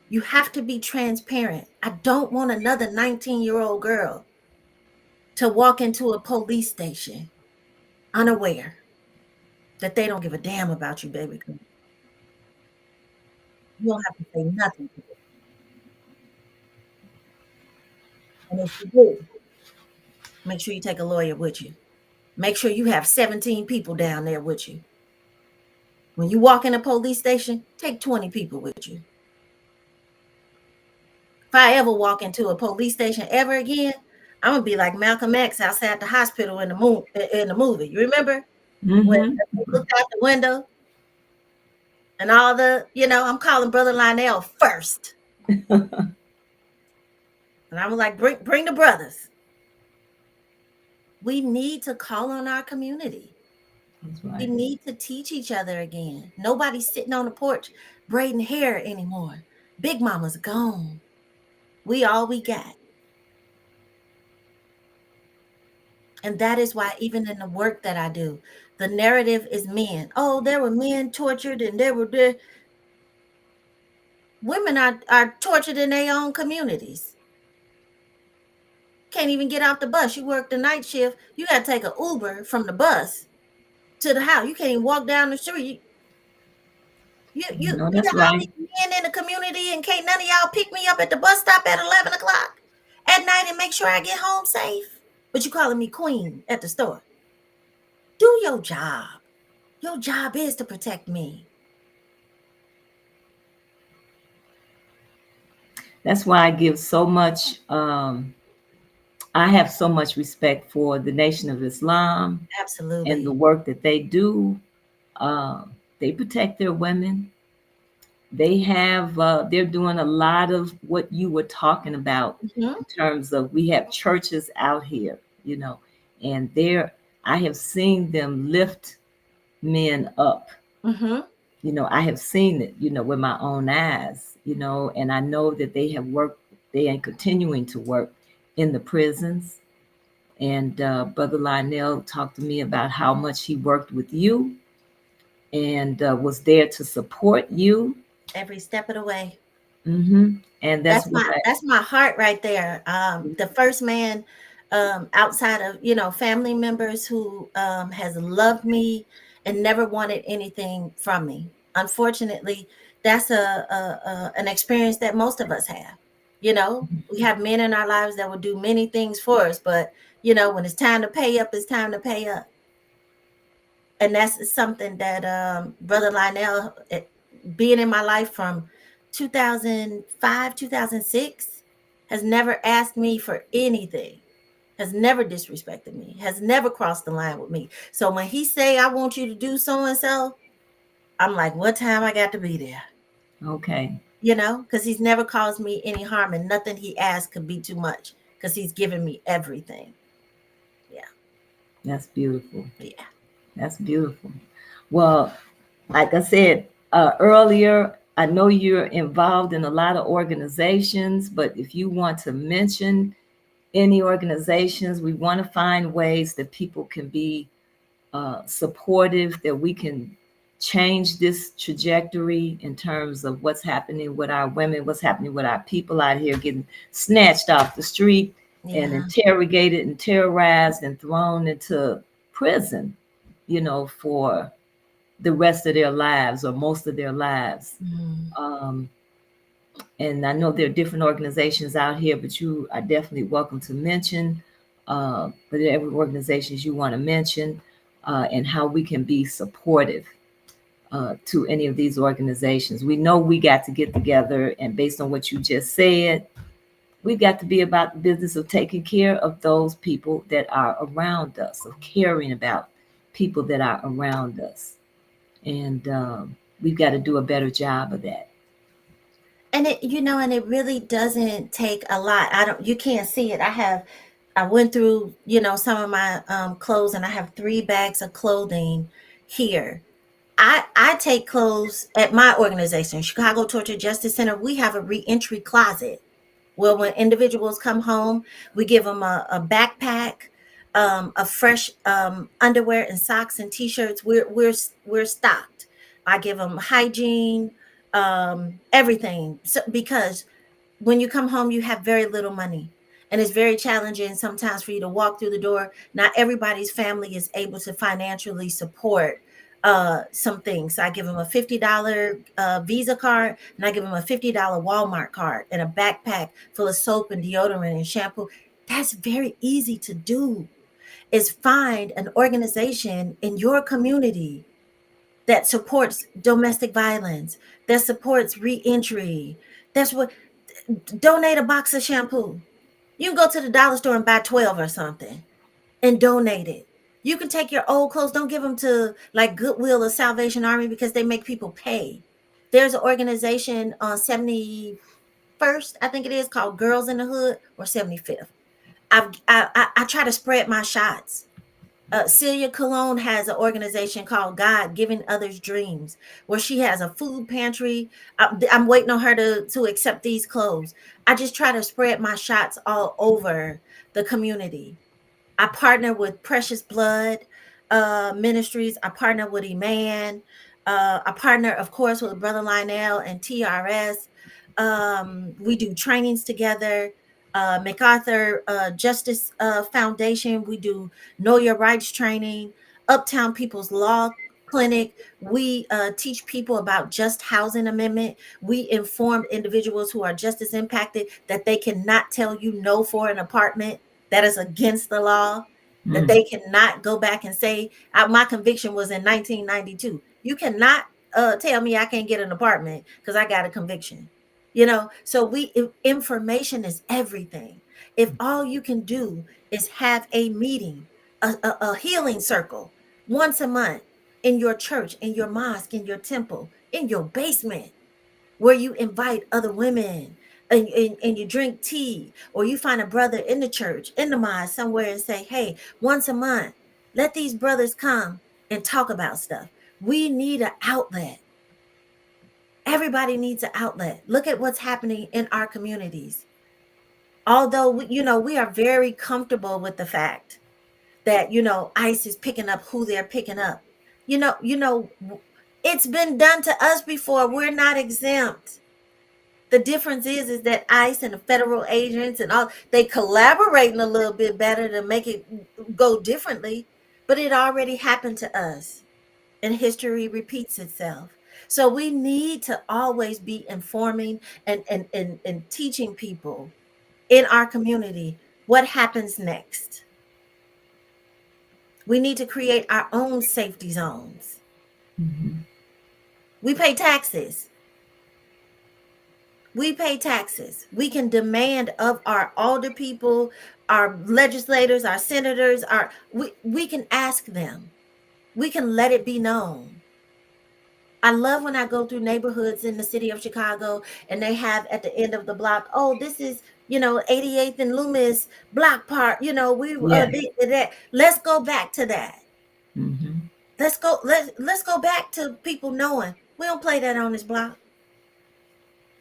You have to be transparent. I don't want another 19-year-old girl to walk into a police station unaware that they don't give a damn about you, baby. You don't have to say nothing to them. And if you do, make sure you take a lawyer with you. Make sure you have 17 people down there with you. When you walk in a police station, take 20 people with you. If I ever walk into a police station ever again, I'm gonna be like Malcolm X outside the hospital in the movie. You remember when Mm-hmm. they looked out the window and all I'm calling Brother Lionel first, and I was like, bring the brothers. We need to call on our community. That's We right. need to teach each other again. Nobody's sitting on the porch braiding hair anymore. Big Mama's gone. We all we got. And that is why, even in the work that I do, the narrative is men. Oh, there were men tortured, and there women are tortured in their own communities. Can't even get off the bus. You work the night shift. You got to take an Uber from the bus to the house. You can't even walk down the street. No, You that's got all right. these men in the community, and can't none of y'all pick me up at the bus stop at 11 o'clock at night and make sure I get home safe. But you calling me queen at the store. Do your job. Your job is to protect me. That's why I give so much. I have so much respect for the Nation of Islam and the Absolutely. work that they do. They protect their women. They're doing a lot of what you were talking about Mhm, in terms of we have churches out here, and I have seen them lift men up. mhm. I have seen it, with my own eyes, and I know that they are continuing to work in the prisons. And Brother Lionel talked to me about how much he worked with you and was there to support you. Every step of the way. And that's what I, That's my heart right there. The first man, outside of family members, who has loved me and never wanted anything from me. Unfortunately, that's an experience that most of us have. We have men in our lives that will do many things for us, but when it's time to pay up, it's time to pay up. And that's something that Brother Lionel, being in my life from 2005, 2006, has never asked me for anything, has never disrespected me, has never crossed the line with me. So when he say, I want you to do so and so, I'm like, what time I got to be there? okay, Because he's never caused me any harm, and nothing he asked could be too much, because he's given me everything. Yeah. that's beautiful. Yeah. That's beautiful. Well, like I said earlier, I know you're involved in a lot of organizations, but if you want to mention any organizations, we want to find ways that people can be supportive, that we can change this trajectory in terms of what's happening with our women, what's happening with our people out here getting snatched off the street and Yeah. interrogated and terrorized and thrown into prison, for the rest of their lives or most of their lives. Mm. Um, and I know there are different organizations out here, but you are definitely welcome to mention whatever organizations you want to mention, and how we can be supportive to any of these organizations. We know we got to get together, and based on what you just said, we got to be about the business of taking care of those people that are around us, of caring about people that are around us. And we've got to do a better job of that. And it really doesn't take a lot. You can't see it. I went through, some of my clothes, and I have 3 bags of clothing here. I take clothes at my organization, Chicago Torture Justice Center. We have a reentry closet. Well, when individuals come home, we give them a backpack, a fresh underwear and socks and t-shirts. We're stocked. I give them hygiene, everything. So, because when you come home, you have very little money. And it's very challenging sometimes for you to walk through the door. Not everybody's family is able to financially support some things. So I give them a $50 Visa card, and I give them a $50 Walmart card, and a backpack full of soap and deodorant and shampoo. That's very easy to do. Is find an organization in your community that supports domestic violence, that supports reentry. That's what donate a box of shampoo. You can go to the dollar store and buy 12 or something and donate it. You can take your old clothes, don't give them to like Goodwill or Salvation Army because they make people pay. There's an organization on 71st, I think it is, called Girls in the Hood, or 75th. I try to spread my shots. Celia Cologne has an organization called God Giving Others Dreams, where she has a food pantry. I'm waiting on her to accept these clothes. I just try to spread my shots all over the community. I partner with Precious Blood Ministries. I partner with Eman. I partner, of course, with Brother Lionel and TRS. We do trainings together. MacArthur Justice Foundation. We do Know Your Rights training. Uptown People's Law Clinic. We teach people about just housing amendment. We inform individuals who are justice impacted that they cannot tell you no for an apartment. That is against the law. That Mm. they cannot go back and say, my conviction was in 1992. You cannot tell me I can't get an apartment because I got a conviction. So information is everything. If all you can do is have a meeting, a healing circle once a month in your church, in your mosque, in your temple, in your basement, where you invite other women and you drink tea, or you find a brother in the church, in the mosque somewhere, and say, hey, once a month, let these brothers come and talk about stuff. We need an outlet. Everybody needs an outlet. Look at what's happening in our communities. Although, we are very comfortable with the fact that, ICE is picking up who they're picking up. It's been done to us before. We're not exempt. The difference is that ICE and the federal agents and all, they collaborating a little bit better to make it go differently, but it already happened to us, and history repeats itself. So we need to always be informing and teaching people in our community what happens next. We need to create our own safety zones. Mhm. We pay taxes. We pay taxes. We can demand of our older people, our legislators, our senators, we can ask them. We can let it be known. I love when I go through neighborhoods in the city of Chicago and they have at the end of the block, oh, this is, 88th and Loomis block park. Yeah. Let's go back to that. Mhm. Let's go back to people knowing we don't play that on this block.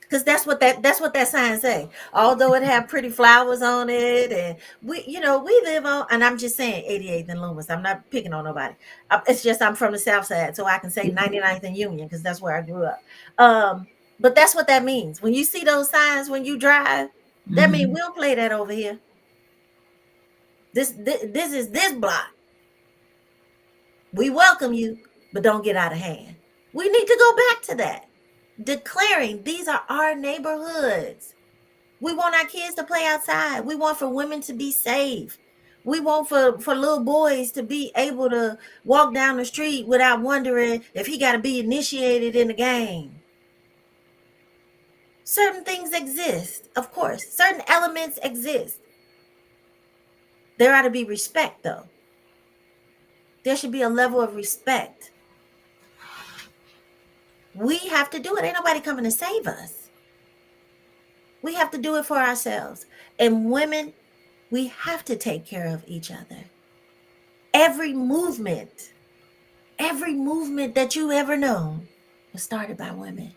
Because that's what that sign say. Although it have pretty flowers on it, and we live on, and I'm just saying 88th and Loomis. I'm not picking on nobody. It's just I'm from the South Side, so I can say 99th and Union because that's where I grew up. But that's what that means. When you see those signs when you drive, that means Mhm. we don't play that over here. This is this block. We welcome you, but don't get out of hand. We need to go back to that, declaring these are our neighborhoods. We want our kids to play outside. We want for women to be safe. We want for little boys to be able to walk down the street without wondering if he got to be initiated in the game. Certain things exist, of course. Certain elements exist. There ought to be respect, though. There should be a level of respect. We have to do it. Ain't nobody coming to save us. We have to do it for ourselves. And women, we have to take care of each other. Every movement Every movement that you ever known was started by women,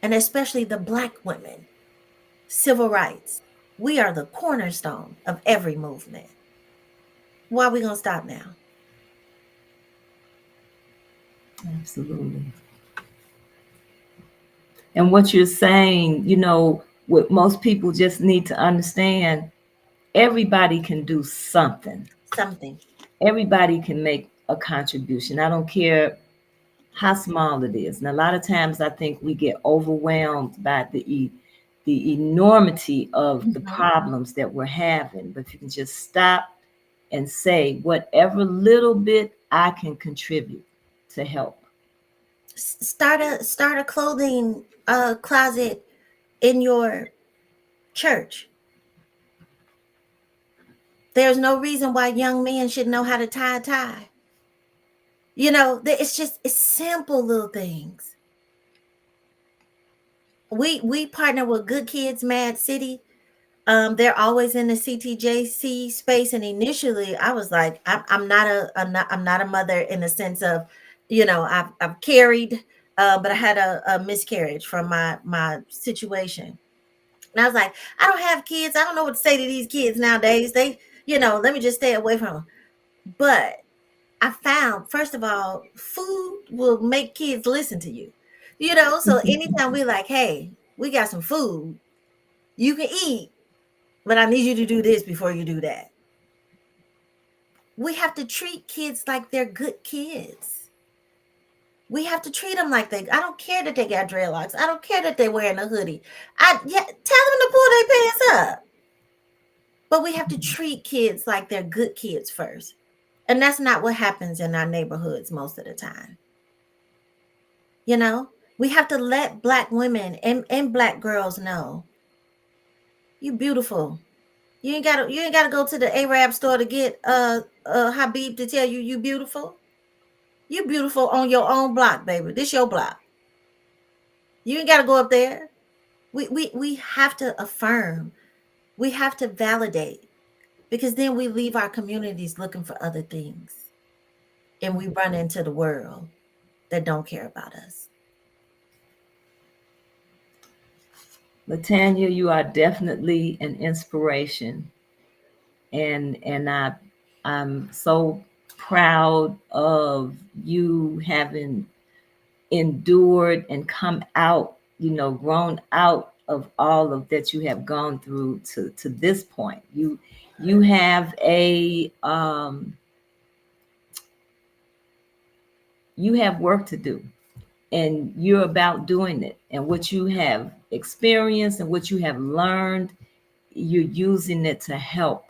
and especially the Black women. Civil rights. We are the cornerstone of every movement. Why are we going to stop now? Absolutely. And what you're saying, what most people just need to understand, everybody can do something. Something. Everybody can make a contribution. I don't care how small it is. And a lot of times I think we get overwhelmed by the enormity of the Mhm. problems that we're having. But if you can just stop and say, whatever little bit I can contribute to help. Start a clothing closet in your Church. There's no reason why young men should know how to tie a tie. It's simple little things. We partner with Good Kids Mad City. They're always in the CTJC space, and initially I was like, I'm not a mother in the sense of, I've carried, but I had a miscarriage from my situation, and I was like, I don't have kids. I don't know what to say to these kids nowadays. Let me just stay away from them. But I found, first of all, food will make kids listen to you. So anytime we're like, hey, we got some food, you can eat, but I need you to do this before you do that. We have to treat kids like they're good kids. We have to treat them like I don't care that they got dreadlocks. I don't care that they're wearing a hoodie. Tell them to pull their pants up. But we have to treat kids like they're good kids first. And that's not what happens in our neighborhoods most of the time. We have to let Black women and Black girls know, you beautiful. You ain't gotta go to the Arab store to get Habib to tell you beautiful. You beautiful on your own block, baby. This your block. You ain't gotta go up there. We have to affirm. We have to validate, because then we leave our communities looking for other things, and we run into the world that don't care about us. Tanya, you are definitely an inspiration, and I'm so proud of you having endured and come out, grown out of all of that you have gone through to this point. You have you have work to do, and you're about doing it. And what you have experienced and what you have learned, you're using it to help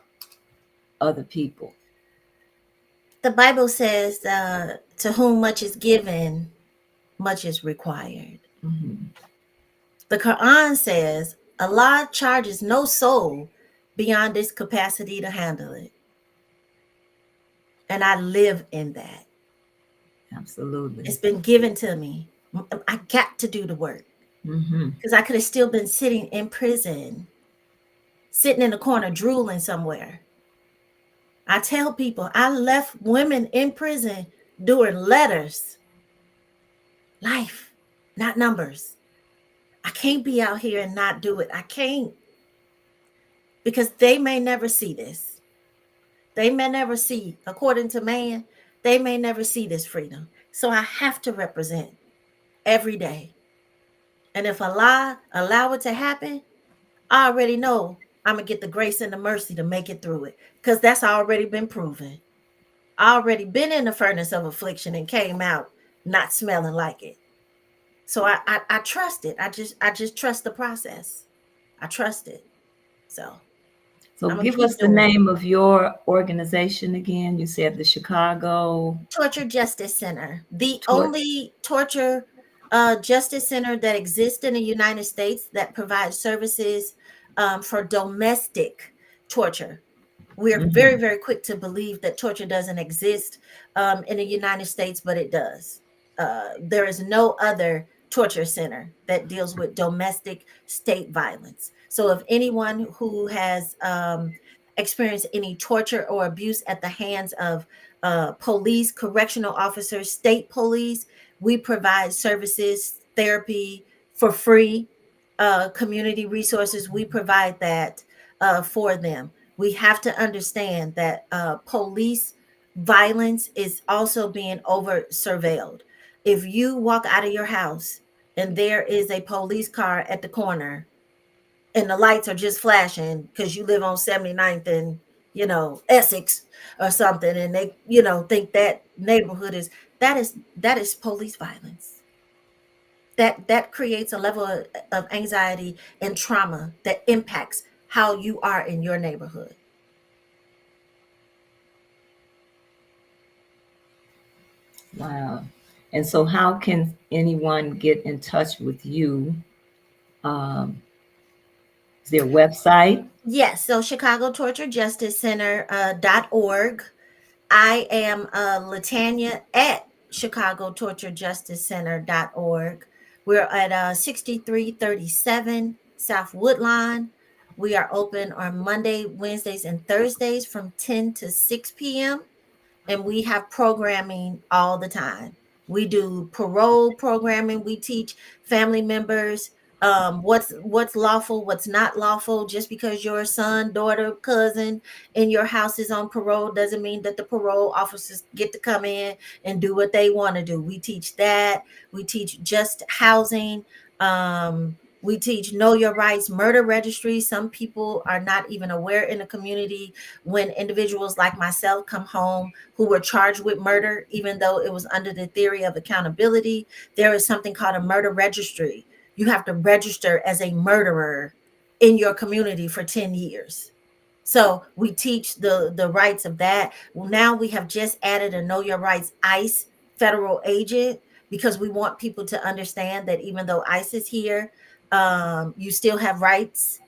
other people. The Bible says, to whom much is given, much is required. Mm-hmm. The Quran says, Allah charges no soul beyond its capacity to handle it. And I live in that. Absolutely. It's been given to me. I got to do the work. Because I could have still been sitting in prison, sitting in the corner, drooling somewhere. I tell people, I left women in prison doing letters. Life, not numbers. I can't be out here and not do it. I can't. Because they may never see this. They may never see, according to man, they may never see this freedom. So I have to represent every day. And if Allah allow it to happen, I already know I'm going to get the grace and the mercy to make it through it, because that's already been proven. I already been in the furnace of affliction and came out not smelling like it. So I trust it. I just trust the process. I trust it. So give us the name of your organization again. You said the Chicago Torture Justice Center, the only torture justice center that exists in the United States that provides services for domestic torture. We're very, very quick to believe that torture doesn't exist in the United States, but it does. There is no other torture center that deals with domestic state violence. So if anyone who has experienced any torture or abuse at the hands of police, correctional officers, state police, we provide services, therapy for free, community resources. We provide that for them. We have to understand that police violence is also being over surveilled. If you walk out of your house and there is a police car at the corner and the lights are just flashing because you live on 79th and Essex or something, and they think that neighborhood is that is police violence. That creates a level of anxiety and trauma that impacts how you are in your neighborhood. Wow. And so how can anyone get in touch with you Is there a website? Yes, so Chicago Torture Justice Center .org. I am Latanya at Chicago Torture Justice Center.org. We're at 6337 South Woodlawn. We are open on Monday, Wednesdays, and Thursdays from 10 to 6 p.m. And we have programming all the time. We do parole programming. We teach family members what's lawful, what's not lawful. Just because your son, daughter, cousin in your house is on parole doesn't mean that the parole officers get to come in and do what they want to do. We teach that. We teach just housing. We teach know your rights, murder registry. Some people are not even aware in the community when individuals like myself come home who were charged with murder, even though it was under the theory of accountability. There is something called a murder registry. You have to register as a murderer in your community for 10 years. So we teach the rights of that. Well, now we have just added a Know Your Rights ICE federal agent because we want people to understand that even though ICE is here, you still have rights.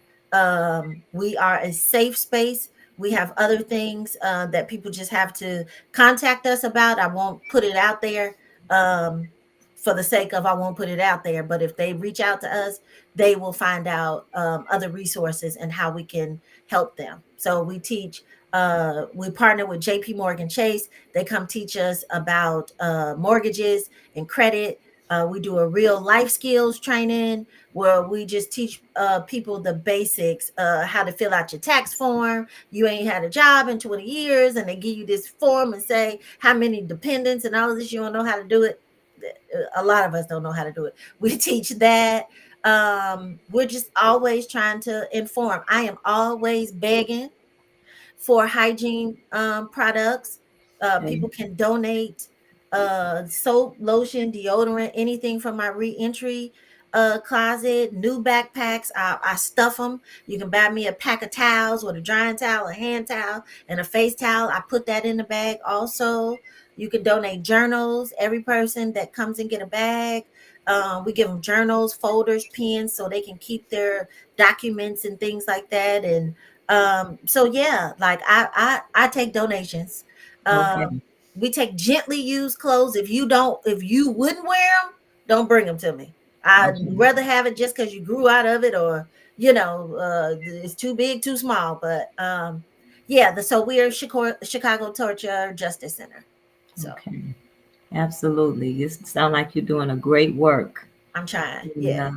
We are a safe space. We have other things that people just have to contact us about. I won't put it out there for the sake of I won't put it out there. But if they reach out to us, they will find out other resources and how we can help them. So we teach. We partner with JP Morgan Chase. They come teach us about mortgages and credit. We do a real life skills training where we just teach people the basics, how to fill out your tax form. You ain't had a job in 20 years, and they give you this form and say how many dependents and all of this. You don't know how to do it. A lot of us don't know how to do it. We teach that. We're just always trying to inform. I am always begging for hygiene products. Okay. People can donate soap, lotion, deodorant, anything from my reentry closet, new backpacks. I stuff them. You can buy me a pack of towels with a drying towel, a hand towel, and a face towel. I put that in the bag also. You can donate journals. Every person that comes and get a bag, we give them journals, folders, pens, so they can keep their documents and things like that. And so yeah, like I take donations. Okay. We take gently used clothes. If you wouldn't wear them, don't bring them to me. I'd Okay. rather have it just because you grew out of it, or it's too big, too small. But yeah, so we are Chicago Torture Justice Center. So Okay. Absolutely. You sound like you're doing a great work. I'm trying. And, Yeah.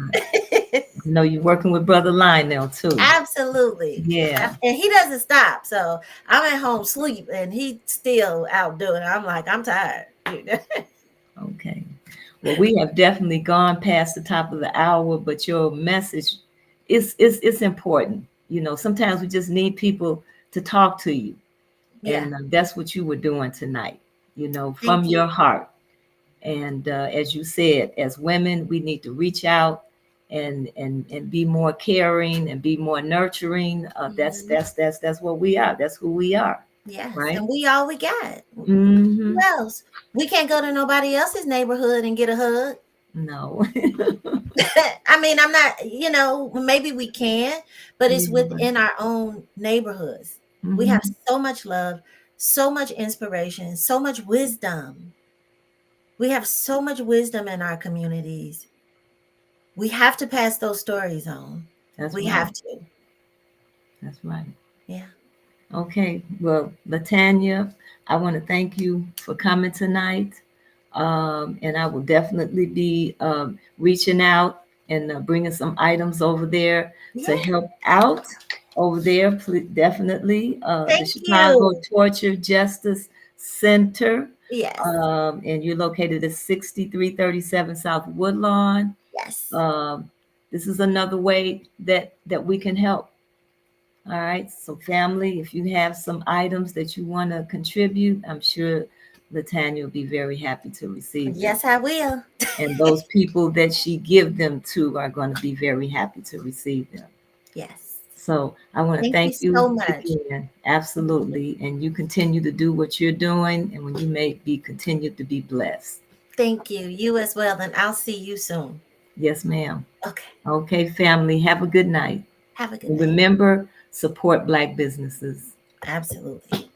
I know you're working with Brother Lionel too. Absolutely. Yeah. And he doesn't stop. So I'm at home sleep and he still out doing it. I'm like, I'm tired. Okay. Well, we have definitely gone past the top of the hour, but your message is important. You know, sometimes we just need people to talk to you, Yeah. and that's what you were doing tonight. You know, from Thank your you. heart. And as you said, as women, we need to reach out and be more caring and be more nurturing. Mhm. That's what we are. That's who we are, Yes. right? And we all we got. Who Hmm. else? We can't go to nobody else's neighborhood and get a hug. No. I mean, I'm not, maybe we can, but it's Yeah. within our own neighborhoods. We have Hmm. so much love, so much inspiration, so much wisdom. We have so much wisdom in our communities. We have to pass those stories on. That's We right. have to. That's right. Yeah. Okay. Well, Latanya, I want to thank you for coming tonight. And I will definitely be reaching out and bringing some items over there to Yeah. help out over there. Definitely. The Thank Chicago you. Torture Justice Center. Yes. And you're located at 6337 South Woodlawn. Yes. Um, this is another way that we can help. All right. So, family, if you have some items that you want to contribute, I'm sure Latanya will be very happy to receive them. Yes, I will. And those people that she give them to are going to be very happy to receive them. Yes. So I want to Thank you thank you so much. again. Absolutely. And you continue to do what you're doing, and when you may be continued to be blessed. Thank you. You as well. And I'll see you soon. Yes, ma'am. Okay. Okay, family. Have a good night. Have a good And night. remember, support Black businesses. Absolutely.